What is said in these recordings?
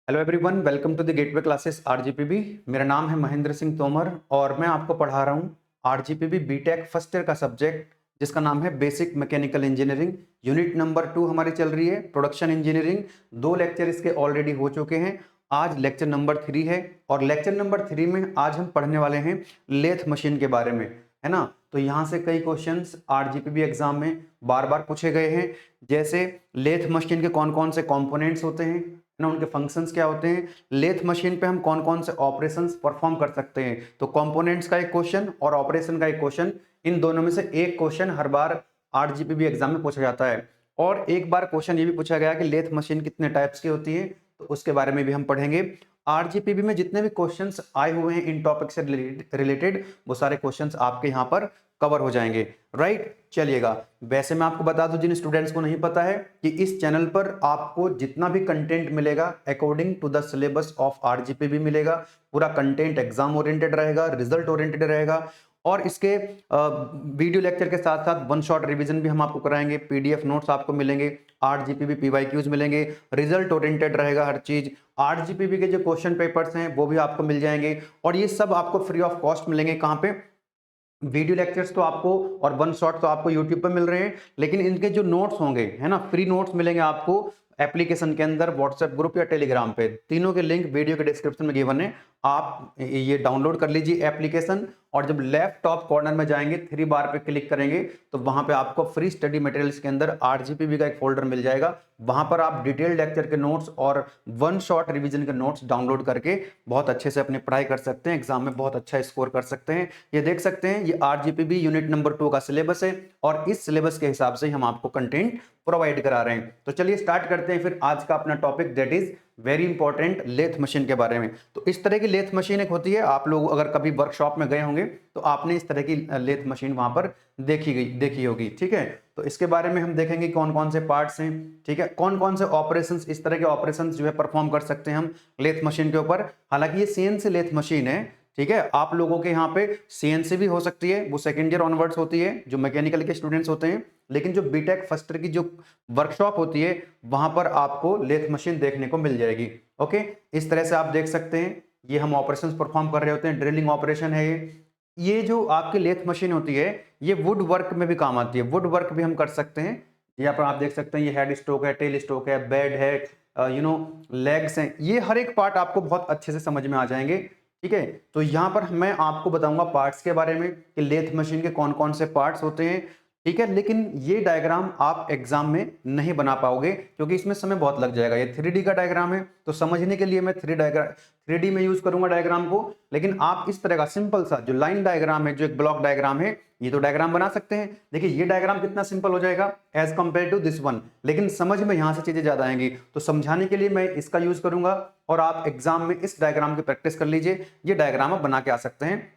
Hello everyone, welcome to the Gateway classes RGPV. मेरा नाम है महेंद्र सिंह तोमर और मैं आपको पढ़ा रहा हूँ आरजीपीबी बीटेक फर्स्ट ईयर का सब्जेक्ट जिसका नाम है basic mechanical engineering. Unit number 2 हमारी चल रही है प्रोडक्शन इंजीनियरिंग। 2 लेक्चर इसके ऑलरेडी हो चुके हैं। आज लेक्चर नंबर 3 है और लेक्चर नंबर 3 में आज हम पढ़ने वाले हैं लेथ मशीन के बारे में, है ना। तो यहाँ से कई क्वेश्चंस आरजीपीबी एग्जाम में बार बार पूछे गए हैं, जैसे लेथ मशीन के कौन कौन से कंपोनेंट्स होते हैं ना, उनके फंक्शंस क्या होते हैं, लेथ मशीन पे हम कौन कौन से ऑपरेशंस परफॉर्म कर सकते हैं। तो कंपोनेंट्स का एक क्वेश्चन और ऑपरेशन का एक क्वेश्चन, इन दोनों में से एक क्वेश्चन हर बार आरजीपीबी एग्जाम में पूछा जाता है। और एक बार क्वेश्चन ये भी पूछा गया कि लेथ मशीन कितने टाइप्स की होती है, तो उसके बारे में भी हम पढ़ेंगे। आरजीपीबी में जितने भी क्वेश्चंस आए हुए हैं इन टॉपिक से रिलेटेड, वो सारे क्वेश्चंस आपके यहाँ पर कवर हो जाएंगे, राइट। चलिएगा, वैसे मैं आपको बता दूं जिन स्टूडेंट्स को नहीं पता है कि इस चैनल पर आपको जितना भी कंटेंट मिलेगा according to the syllabus of RGPV मिलेगा। पूरा कंटेंट एग्जाम ओरिएंटेड रहेगा, रिजल्ट ओरिएंटेड रहेगा और इसके वीडियो लेक्चर के साथ साथ वन शॉट रिवीजन भी हम आपको कराएंगे, पीडीएफ नोट्स आपको मिलेंगे, आरजीपीबी पीवाईक्यूज मिलेंगे, रिजल्ट ओरिएंटेड रहेगा हर चीज। आरजीपीबी के जो क्वेश्चन पेपर्स हैं वो भी आपको मिल जाएंगे और ये सब आपको फ्री ऑफ कॉस्ट मिलेंगे। कहाँ पे? वीडियो लेक्चर्स तो आपको और वन शॉट तो आपको यूट्यूब पे मिल रहे हैं, लेकिन इनके जो नोट्स होंगे, है ना, फ्री नोट्स मिलेंगे आपको एप्लीकेशन के अंदर, व्हाट्सएप ग्रुप या टेलीग्राम पे। तीनों के लिंक वीडियो के डिस्क्रिप्शन में गिवन है, आप ये डाउनलोड कर लीजिए एप्लीकेशन और जब लेफ्ट टॉप कॉर्नर में जाएंगे 3 बार पे क्लिक करेंगे तो वहां पे आपको फ्री स्टडी मटेरियल्स के अंदर आरजीपीबी का एक फोल्डर मिल जाएगा। वहां पर आप डिटेल लेक्चर के नोट्स और वन शॉट रिवीजन के नोट्स डाउनलोड करके बहुत अच्छे से अपनी पढ़ाई कर सकते हैं, एग्जाम में बहुत अच्छा स्कोर कर सकते हैं। ये देख सकते हैं, ये आरजीपीबी यूनिट नंबर 2 का सिलेबस है और इस सिलेबस के हिसाब से हम आपको कंटेंट प्रोवाइड करा रहे हैं। तो चलिए स्टार्ट करते हैं फिर आज का अपना topic, that is very important lathe machine के बारे में। तो इस तरह की लेथ मशीन एक होती है, आप लोग अगर कभी वर्कशॉप में गए होंगे तो आपने इस तरह की लेथ मशीन वहां पर देखी होगी, ठीक है। तो इसके बारे में हम देखेंगे कौन कौन से पार्ट्स हैं, ठीक है, कौन कौन से ऑपरेशंस, इस तरह के ऑपरेशंस जो है परफॉर्म कर सकते हैं हम लेथ मशीन के ऊपर। हालांकि ये सीएनसी लेथ मशीन है, ठीक है। आप लोगों के यहाँ पे सीएनसी भी हो सकती है, वो सेकेंड ईयर ऑनवर्ड्स होती है जो मैकेनिकल के स्टूडेंट्स होते हैं, लेकिन जो बीटेक फर्स्ट ईयर की जो वर्कशॉप होती है वहां पर आपको लेथ मशीन देखने को मिल जाएगी। ओके, इस तरह से आप देख सकते हैं, ये हम ऑपरेशंस परफॉर्म कर रहे होते हैं, ड्रिलिंग ऑपरेशन है ये जो आपकी लेथ मशीन होती है ये वुड वर्क में भी काम आती है, वुड वर्क भी हम कर सकते हैं। यहाँ पर आप देख सकते हैं, ये हेड स्ट्रोक है, टेल स्ट्रोक है, बेड है, लेग्स हैं, ये हर एक पार्ट आपको बहुत अच्छे से समझ में आ जाएंगे, ठीक है। तो यहाँ पर मैं आपको बताऊंगा पार्ट्स के बारे में कि लेथ मशीन के कौन कौन से पार्ट्स होते हैं, ठीक है। लेकिन ये डायग्राम आप एग्जाम में नहीं बना पाओगे क्योंकि इसमें समय बहुत लग जाएगा। ये 3D का डायग्राम है तो समझने के लिए मैं 3D में यूज करूंगा डायग्राम को, लेकिन आप इस तरह का सिंपल सा जो लाइन डायग्राम है, जो एक ब्लॉक डायग्राम है, ये तो डायग्राम बना सकते हैं। देखिए ये डायग्राम कितना सिंपल हो जाएगा as compare to this one, लेकिन समझ में यहां से चीजें ज्यादा आएंगी। तो समझाने के लिए मैं इसका यूज करूंगा और आप एग्जाम में इस डायग्राम की प्रैक्टिस कर लीजिए। ये डायग्राम आप बना के आ सकते हैं,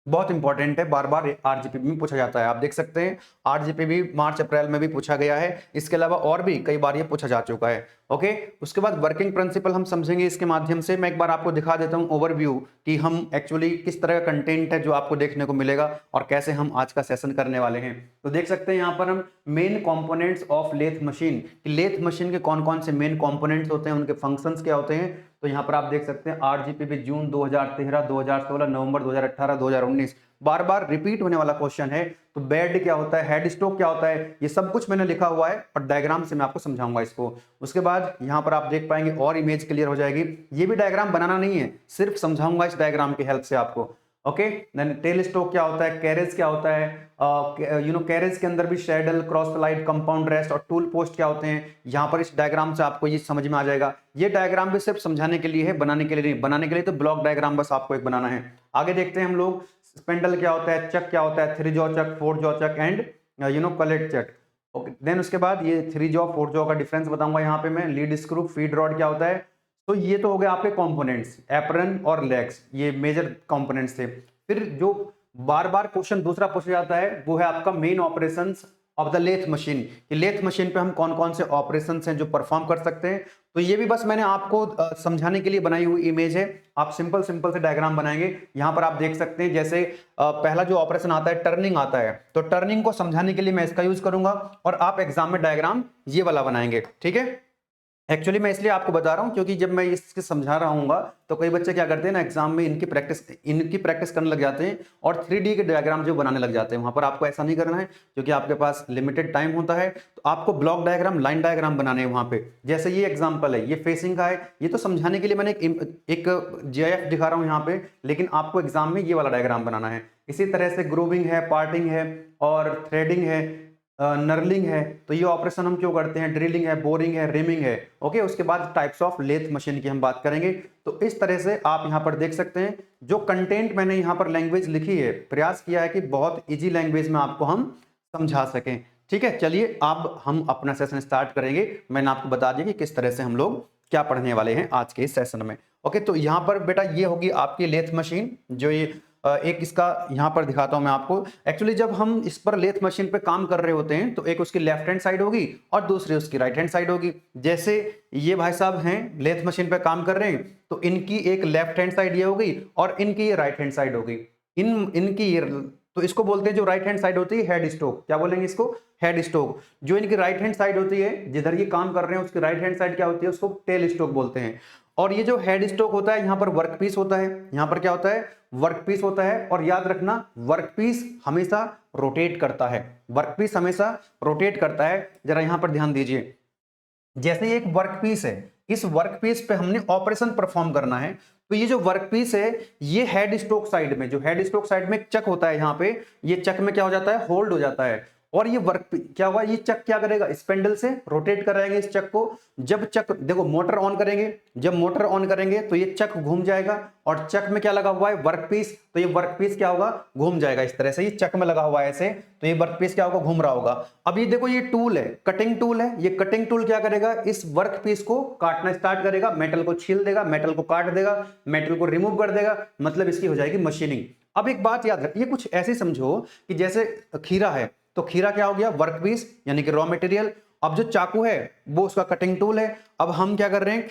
बहुत इंपॉर्टेंट है, बार बार आरजीपीबी में पूछा जाता है। आप देख सकते हैं आरजीपीबी मार्च अप्रैल में भी पूछा गया है, इसके अलावा और भी कई बार ये पूछा जा चुका है। ओके, उसके बाद वर्किंग प्रिंसिपल हम समझेंगे इसके माध्यम से। मैं एक बार आपको दिखा देता हूं ओवरव्यू कि हम एक्चुअली किस तरह का कंटेंट है जो आपको देखने को मिलेगा और कैसे हम आज का सेशन करने वाले हैं। तो देख सकते हैं यहाँ पर हम main components of lathe machine, lathe machine के कौन कौन से मेन कंपोनेंट्स होते हैं, उनके फंक्शंस क्या होते हैं। तो यहाँ पर आप देख सकते हैं आरजीपीबी जून 2013, 2016, नवंबर 2018, 2019, बार बार रिपीट होने वाला क्वेश्चन है। तो बेड क्या होता है, हेड स्ट्रोक क्या होता है, ये सब कुछ मैंने लिखा हुआ है और डायग्राम से मैं आपको समझाऊंगा इसको। उसके बाद यहाँ पर आप देख पाएंगे और इमेज क्लियर हो जाएगी। ये भी डायग्राम बनाना नहीं है, सिर्फ समझाऊंगा इस डायग्राम की हेल्प से आपको। ओके, देन टेल स्ट्रोक क्या होता है, कैरेज क्या होता है, कैरेज के अंदर भी शेडल, क्रॉस स्लाइड, कंपाउंड रेस्ट और टूल पोस्ट क्या होते हैं। यहाँ पर इस डायग्राम से आपको ये समझ में आ जाएगा। ये डायग्राम भी सिर्फ समझाने के लिए है, बनाने के लिए नहीं। बनाने के लिए तो ब्लॉक डायग्राम बस आपको एक बनाना है। आगे देखते हैं हम लोग, स्पेंडल क्या होता है, चक क्या होता है, 3 jaw chuck, 4 jaw chuck and collet chuck. Okay, then उसके बाद ये 3 जॉ 4 जॉ का डिफरेंस बताऊंगा यहाँ पे मैं। लीड स्क्रू, फीड रॉड क्या होता है। तो ये तो हो गए आपके कंपोनेंट्स, एप्रन और लेग्स, ये मेजर कंपोनेंट्स थे। फिर जो बार बार क्वेश्चन दूसरा पूछा जाता है वो है आपका main operations of the lathe machine, कि लेथ मशीन पे हम कौन कौन से ऑपरेशंस हैं जो परफॉर्म कर सकते हैं। तो ये भी बस मैंने आपको समझाने के लिए बनाई हुई इमेज है। आप सिंपल सिंपल से डायग्राम बनाएंगे। यहां पर आप देख सकते हैं, जैसे पहला जो ऑपरेशन आता है टर्निंग आता है, तो टर्निंग को समझाने के लिए मैं इसका यूज करूंगा और आप एग्जाम में डायग्राम ये वाला बनाएंगे, ठीक है। एक्चुअली मैं इसलिए आपको बता रहा हूँ क्योंकि जब मैं इसके समझा रहा हूँ तो कई बच्चे क्या करते हैं ना, एग्जाम में इनकी प्रैक्टिस करने लग जाते हैं और 3D के डायग्राम जो बनाने लग जाते हैं। वहां पर आपको ऐसा नहीं करना है क्योंकि आपके पास लिमिटेड टाइम होता है। तो आपको ब्लॉक डायग्राम, लाइन डायग्राम बनाने हैं वहां पे। जैसे ये एग्जाम्पल है, ये फेसिंग का है, ये तो समझाने के लिए मैंने एक GIF दिखा रहा हूँ यहाँ पे, लेकिन आपको एग्जाम में ये वाला डायग्राम बनाना है। इसी तरह से ग्रूविंग है, पार्टिंग है और थ्रेडिंग है, नर्लिंग है। तो ये ऑपरेशन हम क्यों करते हैं, ड्रिलिंग है, बोरिंग है, रिमिंग है। ओके, उसके बाद टाइप्स ऑफ लेथ मशीन की हम बात करेंगे। तो इस तरह से आप यहाँ पर देख सकते हैं जो कंटेंट मैंने यहाँ पर लैंग्वेज लिखी है, प्रयास किया है कि बहुत इजी लैंग्वेज में आपको हम समझा सकें। ठीक है, चलिए अब हम अपना सेशन स्टार्ट करेंगे। मैंने आपको बता दिया कि किस तरह से हम लोग क्या पढ़ने वाले हैं आज के इस सेशन में। ओके, तो यहाँ पर बेटा ये होगी आपकी लेथ मशीन। जो ये एक इसका यहाँ पर दिखाता हूं मैं आपको। एक्चुअली जब हम इस पर लेथ मशीन पे काम कर रहे होते हैं तो एक उसकी लेफ्ट हैंड साइड होगी और दूसरी उसकी राइट हैंड साइड होगी। जैसे ये भाई साहब हैं लेथ मशीन पे काम कर रहे हैं, तो इनकी एक लेफ्ट हैंड साइड ये होगी और इनकी ये राइट हैंड साइड होगी। इनकी ये, तो इसको बोलते हैं जो राइट हैंड साइड होती है हेड स्ट्रोक। क्या बोलेंगे इसको, हेड स्ट्रोक। जो इनकी राइट हैंड साइड होती है, जिधर ये काम कर रहे हैं उसकी राइट हैंड साइड क्या होती है, उसको टेल स्ट्रोक बोलते हैं। और ये जो हेड स्ट्रोक होता है, यहाँ पर वर्कपीस होता है, यहाँ पर क्या होता है, वर्कपीस होता है। और याद रखना वर्कपीस हमेशा रोटेट करता है, वर्कपीस हमेशा रोटेट करता है। जरा यहां पर ध्यान दीजिए, जैसे ये एक वर्कपीस है, इस वर्कपीस पे हमने ऑपरेशन परफॉर्म करना है। तो ये जो वर्कपीस है, ये हेड स्ट्रोक साइड में, जो हेड स्ट्रोक साइड में एक चक होता है, यहाँ पे ये चक में क्या हो जाता है, होल्ड हो जाता है। और ये वर्क क्या हुआ, ये चक क्या करेगा, स्पेंडल से रोटेट कराएंगे इस चक को। जब चक, देखो मोटर ऑन करेंगे, जब मोटर ऑन करेंगे तो ये चक घूम जाएगा और चक में क्या लगा हुआ है, वर्कपीस। तो ये वर्कपीस क्या होगा, घूम जाएगा इस तरह से। ये चक में लगा हुआ है ऐसे, तो ये वर्कपीस क्या होगा, घूम रहा होगा। अब ये देखो, ये टूल है, कटिंग टूल है। ये कटिंग टूल क्या करेगा, इस वर्कपीस को काटना स्टार्ट करेगा, मेटल को छील देगा, मेटल को काट देगा, मेटल को रिमूव कर देगा। मतलब इसकी हो जाएगी मशीनिंग। अब एक बात याद रखिए, कुछ ऐसे समझो कि जैसे खीरा है, तो खीरा क्या हो गया, वर्कपीस यानी कि रॉ मटेरियल। अब जो चाकू है वो उसका कटिंग टूल है। अब हम क्या कर रहे हैं,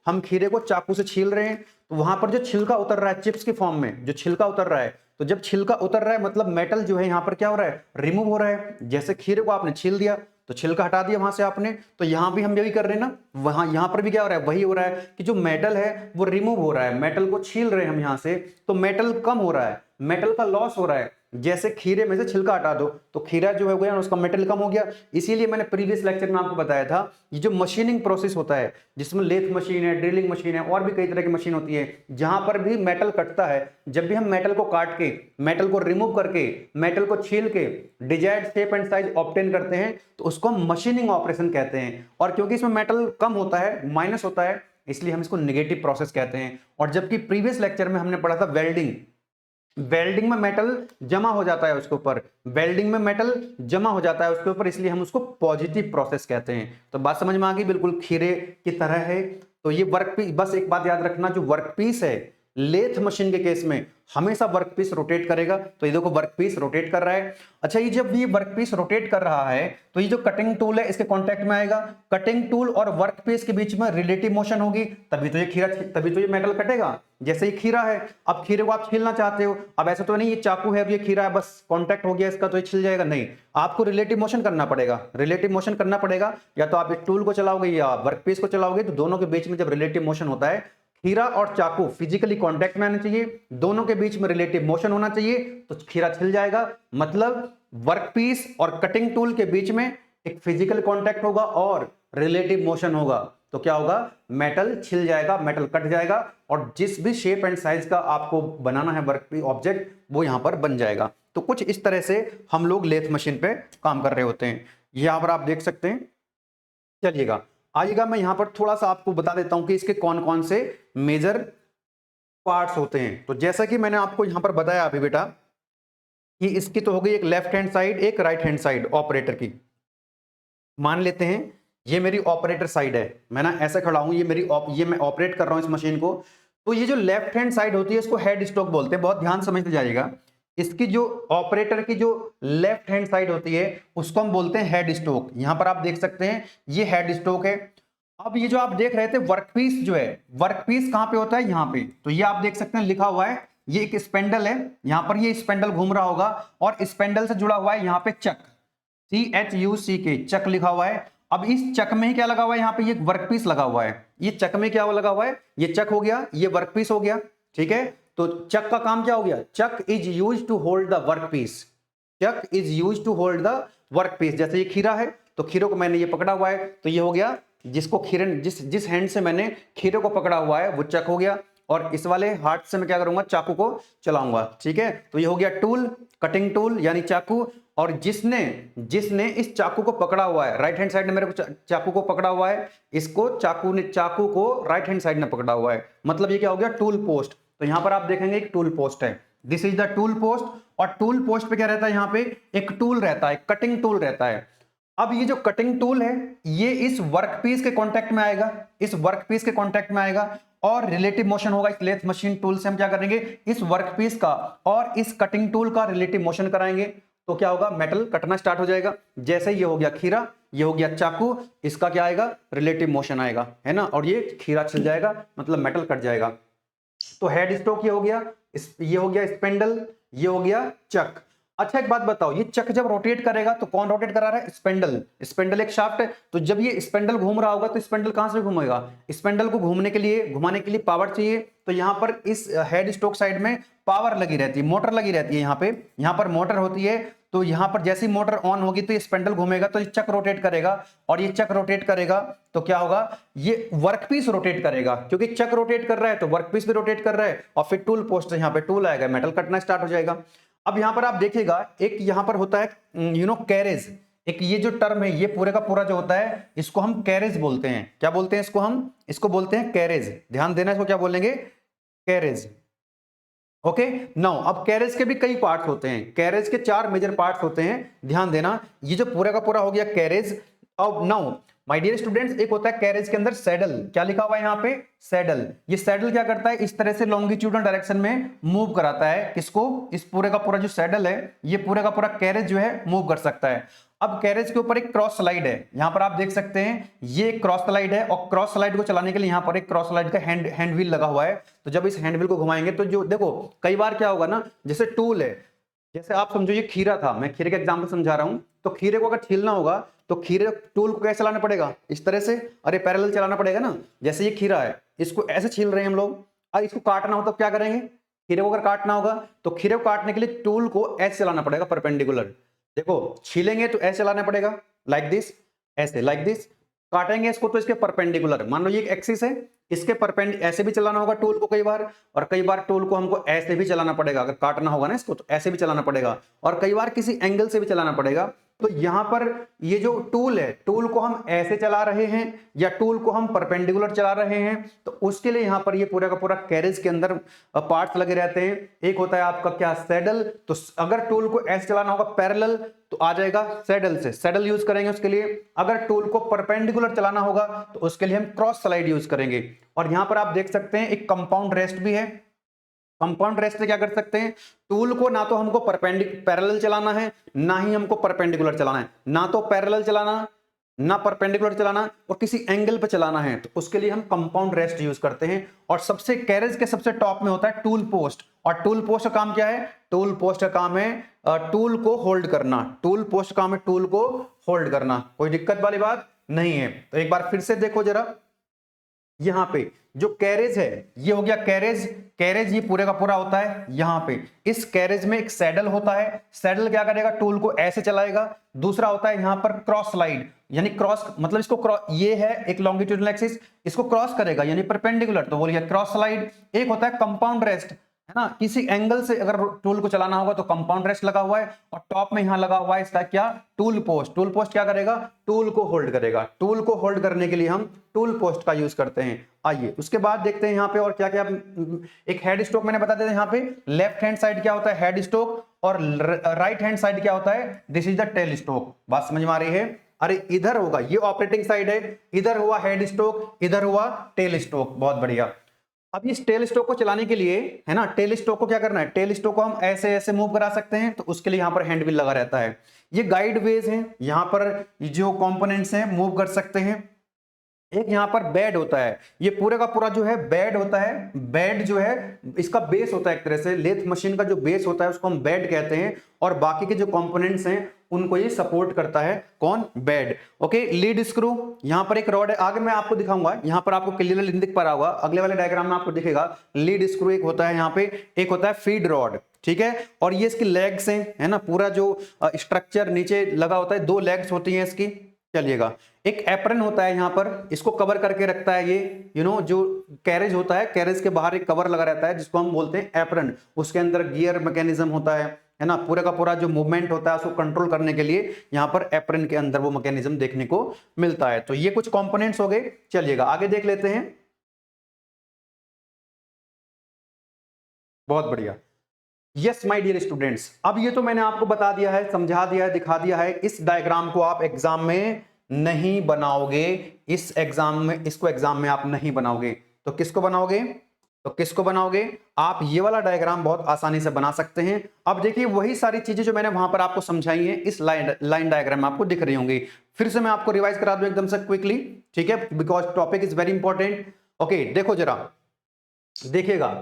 हम खीरे को चाकू से छील रहे हैं। तो वहां पर जो छिलका उतर रहा है, चिप्स के फॉर्म में जो छिलका उतर रहा है, तो जब छिलका उतर रहा है मतलब मेटल जो है यहाँ पर क्या हो रहा है, रिमूव हो रहा है। जैसे खीरे को आपने छील दिया तो छिलका हटा दिया वहां से आपने, तो यहां भी हम यही कर रहे हैं ना, वहां यहां पर भी क्या हो रहा है, वही हो रहा है कि जो मेटल है वो रिमूव हो रहा है। मेटल को छील रहे हैं हम यहां से, तो मेटल कम हो रहा है, मेटल का लॉस हो रहा है। जैसे खीरे में से छिलका हटा दो तो खीरा जो है गया उसका मेटल कम हो गया। इसीलिए मैंने प्रीवियस लेक्चर में आपको बताया था, ये जो मशीनिंग प्रोसेस होता है, जिसमें लेथ मशीन है, ड्रिलिंग मशीन है, और भी कई तरह की मशीन होती है, जहां पर भी मेटल कटता है, जब भी हम मेटल को काट के, मेटल को रिमूव करके, मेटल को छील के desired shape and size obtain करते हैं, तो उसको हम मशीनिंग ऑपरेशन कहते हैं। और क्योंकि इसमें मेटल कम होता है, माइनस होता है, इसलिए हम इसको नेगेटिव प्रोसेस कहते हैं। और जबकि प्रीवियस लेक्चर में हमने पढ़ा था वेल्डिंग, वेल्डिंग में मेटल जमा हो जाता है उसके ऊपर, वेल्डिंग में मेटल जमा हो जाता है उसके ऊपर, इसलिए हम उसको पॉजिटिव प्रोसेस कहते हैं। तो बात समझ में आ गई, बिल्कुल खीरे की तरह है। तो ये वर्कपीस, बस एक बात याद रखना, जो वर्कपीस है लेथ मशीन के केस में हमेशा वर्कपीस रोटेट करेगा। तो ये देखो वर्कपीस रोटेट कर रहा है। अच्छा, ये जब ये वर्कपीस रोटेट कर रहा है तो ये जो कटिंग टूल है इसके कांटेक्ट में आएगा। कटिंग टूल और वर्कपीस के बीच में रिलेटिव मोशन होगी, तभी तो ये खीरा, तभी तो ये मेटल कटेगा। जैसे ये खीरा है, अब खीरे को आप छीलना चाहते हो, अब ऐसा तो नहीं ये चाकू है, अब ये खीरा है, बस कांटेक्ट हो गया इसका तो ये छिल जाएगा, नहीं, आपको रिलेटिव मोशन करना पड़ेगा। रिलेटिव मोशन करना पड़ेगा, या तो आप इस टूल को चलाओगे या वर्कपीस को चलाओगे, तो दोनों के बीच में जब रिलेटिव मोशन होता है, खीरा और चाकू फिजिकली कांटेक्ट में आना चाहिए, दोनों के बीच में रिलेटिव मोशन होना चाहिए, तो खीरा छिल जाएगा। मतलब वर्कपीस और कटिंग टूल के बीच में एक फिजिकल कांटेक्ट होगा और रिलेटिव मोशन होगा, तो क्या होगा, मेटल छिल जाएगा, मेटल कट जाएगा, और जिस भी शेप एंड साइज का आपको बनाना है वर्कपीस ऑब्जेक्ट, वो यहां पर बन जाएगा। तो कुछ इस तरह से हम लोग लेथ मशीन पे काम कर रहे होते हैं। यहां पर आप देख सकते हैं। चलिएगा आइएगा, मैं यहां पर थोड़ा सा आपको बता देता हूं कि इसके कौन कौन से मेजर पार्ट्स होते हैं। तो जैसा कि मैंने आपको यहां पर बताया अभी बेटा, कि इसकी तो हो गई एक लेफ्ट हैंड साइड, एक राइट हैंड साइड ऑपरेटर की। मान लेते हैं ये मेरी ऑपरेटर साइड है, मैं ना ऐसे खड़ा हूं, ये मैं ऑपरेट कर रहा हूं इस मशीन को। तो ये जो लेफ्ट हैंड साइड होती है इसको हेड स्ट्रोक बोलते हैं, बहुत ध्यान समझते जाइएगा। इसकी जो ऑपरेटर की जो लेफ्ट हैंड साइड होती है उसको हम बोलते हैं हेड स्ट्रोक। यहां पर आप देख सकते हैं ये हेड स्ट्रोक है। अब ये जो आप देख रहे थे वर्कपीस जो है, वर्कपीस कहां पे होता है, यहां पे। तो ये आप देख सकते हैं लिखा हुआ है, ये एक स्पेंडल है, यहां पर ये स्पेंडल घूम रहा होगा और स्पेंडल से जुड़ा हुआ है यहां पे चक, CHUCK चक लिखा हुआ है। अब इस चक में ही क्या लगा हुआ है, यहाँ पे ये वर्क पीस लगा हुआ है, ये चक में क्या लगा हुआ है, ये चक हो गया, ये वर्क पीस हो गया, ठीक है। तो चक का काम क्या हो गया, chuck is use to hold the work piece, chuck is use to hold the work piece. जैसे ये खीरा है तो खीरे को मैंने ये पकड़ा हुआ है, तो ये हो गया, जिसको खीरे जिस हैंड से मैंने खीरे को पकड़ा हुआ है वो चक हो गया, और इस वाले हाथ से मैं क्या करूंगा, चाकू को चलाऊंगा, ठीक है। तो ये हो गया टूल, कटिंग टूल यानी चाकू। और जिसने जिसने इस चाकू को पकड़ा हुआ है, राइट हैंड साइड ने मेरे को चाकू को पकड़ा हुआ है, इसको चाकू को राइट हैंड साइड ने पकड़ा हुआ है, मतलब ये क्या हो गया, टूल पोस्ट। तो यहां पर आप देखेंगे एक टूल पोस्ट है, this is the tool post. और टूल पोस्ट पे क्या रहता है, यहाँ पे एक टूल रहता है, कटिंग टूल रहता है। अब ये जो कटिंग टूल है ये इस वर्कपीस के कांटेक्ट में आएगा, इस वर्कपीस के कांटेक्ट में आएगा, और रिलेटिव मोशन होगा। इस लेथ मशीन टूल से हम क्या करेंगे, इस वर्कपीस का और इस कटिंग टूल का रिलेटिव मोशन कराएंगे, तो क्या होगा, मेटल कटना स्टार्ट हो जाएगा। जैसे ये हो गया खीरा, ये हो गया चाकू, इसका क्या आएगा, रिलेटिव मोशन आएगा, है ना, और ये खीरा छिल जाएगा, मतलब मेटल कट जाएगा। तो हेड स्टॉक ये हो गया, ये हो गया स्पेंडल, ये हो गया चक। अच्छा एक बात बताओ, ये चक जब रोटेट करेगा तो कौन रोटेट करा रहा है, स्पेंडल। स्पेंडल एक शाफ्ट है, तो जब ये स्पेंडल घूम रहा होगा तो स्पेंडल कहां से घूमेगा, स्पेंडल को घूमने के लिए, घुमाने के लिए पावर चाहिए। तो यहां पर इस हेड स्टॉक साइड में पावर लगी रहती है, मोटर लगी रहती है, यहां पर मोटर होती है। तो यहां पर जैसी मोटर ऑन होगी तो ये स्पेंडल घूमेगा, तो ये चक रोटेट करेगा, और ये चक रोटेट करेगा तो क्या होगा, ये वर्कपीस रोटेट करेगा, क्योंकि चक रोटेट कर रहा है तो वर्कपीस भी रोटेट कर रहा है, और फिर टूल पोस्ट, यहाँ पे टूल आएगा, मेटल कटना स्टार्ट हो जाएगा। अब यहां पर आप देखिएगा, एक यहां पर होता है कैरेज, एक ये जो टर्म है, ये पूरे का पूरा जो होता है इसको हम कैरेज बोलते हैं। क्या बोलते हैं इसको, हम इसको बोलते हैं कैरेज, ध्यान देना, इसको क्या बोलेंगे, कैरेज। ओके नाउ, अब कैरेज के भी कई पार्ट्स होते हैं, कैरेज के 4 मेजर पार्ट्स होते हैं, ध्यान देना। ये जो पूरा का पूरा हो गया कैरेज। अब नाउ माय डियर स्टूडेंट्स, एक होता है कैरेज के अंदर सैडल, क्या लिखा हुआ है यहाँ पे, सैडल। ये सैडल क्या करता है, इस तरह से लॉन्गिट्यूडल डायरेक्शन में मूव कराता है, किसको, इस पूरे का पूरा जो सैडल है, ये पूरे का पूरा कैरेज जो है मूव कर सकता है। अब कैरेज के ऊपर एक क्रॉस स्लाइड है, यहां पर आप देख सकते हैं, ये क्रॉस स्लाइड है, और क्रॉस स्लाइड को चलाने के लिए यहां पर एक क्रॉस स्लाइड का हैंड व्हील लगा हुआ है। तो जब इस हैंड व्हील को घुमाएंगे तो जो देखो, कई बार क्या होगा ना, जैसे टूल है, जैसे आप समझो ये खीरा था, मैं खीरे का एग्जांपल समझा रहा हूं, तो खीरे को अगर छीलना होगा तो खीरे टूल को कैसे चलाना पड़ेगा, इस तरह से, अरे पैरेलल चलाना पड़ेगा ना। जैसे ये खीरा है, इसको ऐसे छील रहे हैं हम लोग, और इसको काटना हो तो क्या करेंगे, खीरे को अगर काटना होगा तो खीरे को काटने के लिए टूल को ऐसे चलाना पड़ेगा, परपेंडिकुलर। देखो छीलेंगे तो ऐसे चलाना पड़ेगा, लाइक दिस, ऐसे लाइक दिस। काटेंगे इसको तो इसके परपेंडिकुलर, मान लो ये एक एक्सिस है, इसके परपेंडिकुलर ऐसे भी चलाना होगा टूल को कई बार, और कई बार टूल को हमको ऐसे भी चलाना पड़ेगा, अगर काटना होगा ना इसको तो ऐसे भी चलाना पड़ेगा, और कई बार किसी एंगल से भी चलाना पड़ेगा। तो यहां पर ये जो टूल है, टूल को हम ऐसे चला रहे हैं या टूल को हम परपेंडिकुलर चला रहे हैं, तो उसके लिए यहां पर ये पूरा का पूरा कैरेज के अंदर पार्ट्स लगे रहते हैं। एक होता है आपका क्या, सैडल। तो अगर टूल को ऐसे चलाना होगा पैरेलल तो आ जाएगा सैडल से, सैडल यूज करेंगे उसके लिए। अगर टूल को परपेंडिकुलर चलाना होगा तो उसके लिए हम क्रॉस स्लाइड यूज करेंगे। और यहां पर आप देख सकते हैं एक कंपाउंड रेस्ट भी है। कंपाउंड रेस्ट से क्या कर सकते हैं, टूल को ना तो हमको पैरेलल चलाना है, ना ही हमको परपेंडिकुलर चलाना है, ना तो पैरेलल चलाना ना परपेंडिकुलर चलाना, और किसी एंगल पे चलाना है, तो उसके लिए हम कंपाउंड रेस्ट यूज करते हैं। और सबसे कैरेज के सबसे टॉप में होता है टूल पोस्ट। और टूल पोस्ट का काम क्या है, टूल पोस्ट का काम है टूल को होल्ड करना, टूल पोस्ट का काम है टूल को होल्ड करना। कोई दिक्कत वाली बात नहीं है। तो एक बार फिर से देखो जरा, यहां पे जो कैरेज है ये हो गया कैरेज। कैरेज ये पूरे का पूरा होता है यहां पे, इस कैरेज में एक सैडल होता है, सैडल क्या करेगा, टूल को ऐसे चलाएगा। दूसरा होता है यहां पर क्रॉस स्लाइड, यानी क्रॉस मतलब इसको क्रॉस, ये है एक लॉन्गिट्यूडनल एक्सिस, इसको क्रॉस करेगा यानी परपेंडिकुलर, तो बोलिए क्रॉस स्लाइड। एक होता है कंपाउंड रेस्ट, है ना, किसी एंगल से अगर टूल को चलाना होगा तो कंपाउंड रेस्ट लगा हुआ है, और टॉप में यहां लगा हुआ है इसका क्या, टूल पोस्ट। टूल पोस्ट क्या करेगा, टूल को होल्ड करेगा। टूल को होल्ड करने के लिए हम टूल पोस्ट का यूज करते हैं। आइए उसके बाद देखते हैं यहाँ पे और क्या क्या। एक हेड स्टॉक मैंने बता दिया, यहाँ पे लेफ्ट हैंड साइड क्या होता है, हेड स्टॉक, और राइट हैंड साइड क्या होता है, this is the tell stock. बात समझ में आ रही है, अरे इधर होगा, ये ऑपरेटिंग साइड है, इधर हुआ हेड स्टॉक, इधर हुआ टेल स्टॉक। बहुत बढ़िया। अब इस टेल स्टॉक को चलाने के लिए, है ना, टेल स्टॉक को क्या करना है, टेल स्टॉक को हम ऐसे ऐसे मूव करा सकते हैं, तो उसके लिए यहां पर हैंड व्हील लगा रहता है। ये गाइड वेज है, यहां पर जो कंपोनेंट्स हैं मूव कर सकते हैं। एक यहां पर बेड होता है, ये पूरे का पूरा जो है बेड होता है। बेड जो है इसका बेस होता है, एक तरह से लेथ मशीन का जो बेस होता है उसको हम बेड कहते हैं, और बाकी के जो कंपोनेंट्स हैं उनको ये सपोर्ट करता है। कौन? बेड। ओके, लीड स्क्रू, यहां पर एक रॉड है, आगे मैं आपको दिखाऊंगा, यहां पर आपको क्लियरली दिख पा रहा होगा, अगले वाले डायग्राम में आपको दिखेगा। लीड स्क्रू एक होता है यहाँ पे, एक होता है फीड रॉड, ठीक है, और ये इसकी लेग्स हैं, है ना, पूरा जो स्ट्रक्चर नीचे लगा होता है, 2 लेग्स होती हैं इसकी। चलिएगा, एक एप्रन होता है यहाँ पर, इसको कवर करके रखता है ये, जो कैरेज होता है, कैरेज के बाहर एक कवर लगा रहता है जिसको हम बोलते हैं एप्रन। उसके अंदर गियर मैकेनिज्म होता है ना, पूरा का पूरा जो मूवमेंट होता है उसको कंट्रोल करने के लिए यहाँ पर एप्रन के अंदर वो मैकेनिज्म देखने को मिलता है। तो ये कुछ कंपोनेंट्स हो गए। चलिएगा आगे देख लेते हैं। बहुत बढ़िया। यस माय डियर स्टूडेंट्स, अब ये तो मैंने आपको बता दिया है, समझा दिया है, दिखा दिया है। इस डायग्राम को आप एग्जाम में नहीं बनाओगे, इस एग्जाम में, इसको एग्जाम में आप नहीं बनाओगे, तो किसको बनाओगे? तो किसको बनाओगे? आप ये वाला डायग्राम बहुत आसानी से बना सकते हैं। अब देखिए वही सारी चीजें जो मैंने वहां पर आपको समझाई हैं, इस लाइन डायग्राम में आपको दिख रही होंगी। फिर से मैं आपको रिवाइज करा दूं एकदम से क्विकली, ठीक है, because topic is very important. Okay, देखो जरा, देखिएगा,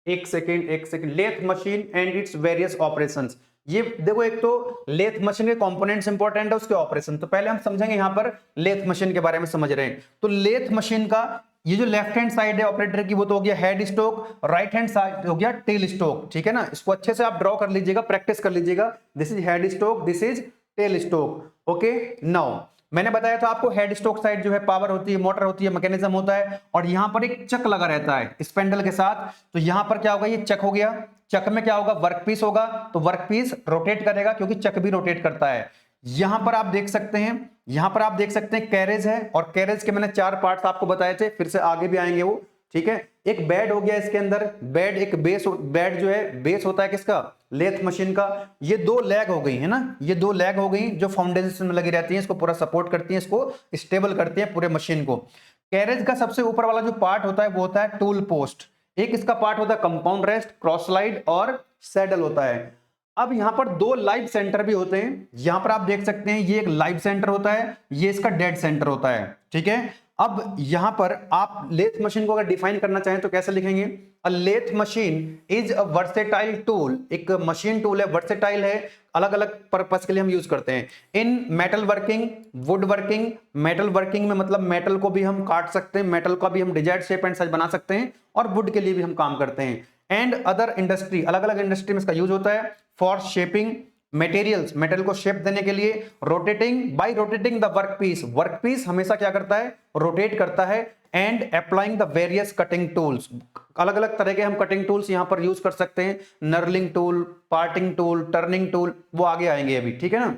एक second. Lathe machine and its various operations. ये देखो, एक तो लेथ मशीन के कंपोनेंट्स इंपॉर्टेंट है, उसके ऑपरेशन। तो पहले हम समझेंगे यहां पर लेथ मशीन के बारे में समझ रहे हैं। तो लेथ मशीन का ये जो लेफ्ट हैंड साइड है ऑपरेटर की, वो तो हो गया head stroke, right hand side हो गया टेल स्ट्रोक, ठीक है ना। इसको अच्छे से आप ड्रॉ कर लीजिएगा, प्रैक्टिस कर लीजिएगा। This is head stroke, this is tail stroke. Okay, now मैंने बताया था आपको, हेड स्ट्रोक साइड जो है पावर होती है, मोटर होती है, मैकेनिज्म होता है, और यहां पर एक चक लगा रहता है स्पेंडल के साथ। तो यहां पर क्या होगा? ये चक हो गया, चक में क्या होगा? वर्कपीस होगा, तो वर्कपीस रोटेट करेगा क्योंकि चक भी रोटेट करता है। यहां पर आप देख सकते हैं, यहां पर आप देख सकते हैं कैरेज है, और कैरेज के मैंने 4 पार्ट्स आपको बताए थे, फिर से आगे भी आएंगे वो, ठीक है। एक बेड हो गया इसके अंदर, बेड एक बेस, बेड जो है बेस होता है किसका? लेथ मशीन का। ये 2 लेग हो गई है ना, ये 2 लेग हो गई जो फाउंडेशन में लगी रहती हैं, इसको पूरा सपोर्ट करती हैं, इसको स्टेबल करती हैं पूरे मशीन को। कैरेज का सबसे ऊपर वाला जो पार्ट होता है वो होता है टूल पोस्ट। एक इसका पार्ट होता है कंपाउंड रेस्ट, क्रॉस स्लाइड और सैडल होता है। अब यहां पर 2 लाइव सेंटर भी होते हैं, यहां पर आप देख सकते हैं, ये एक लाइव सेंटर होता है, ये इसका डेड सेंटर होता है, ठीक है। अब यहां पर आप लेथ मशीन को अगर डिफाइन करना चाहें तो कैसे लिखेंगे? A lathe machine is a versatile tool, एक मशीन टूल है, वर्सेटाइल है, अलग अलग पर्पस के लिए हम यूज करते हैं। इन metal working, would working, metal working में मतलब मेटल को भी हम काट सकते हैं, मेटल का भी हम डिजायर्ड शेप एंड साइज बना सकते हैं, और वुड के लिए भी हम काम करते हैं। एंड अदर इंडस्ट्री, अलग अलग इंडस्ट्री में इसका यूज होता है। फॉर शेपिंग मटेरियल्स, मेटल को शेप देने के लिए। Rotating, bye rotating the workpiece, workpiece हमेशा क्या करता है? रोटेट करता है। And applying the various cutting tools, अलग अलग तरह के हम कटिंग टूल्स यहां पर यूज कर सकते हैं, knurling tool, parting tool, turning tool, वो आगे आएंगे अभी, ठीक है ना।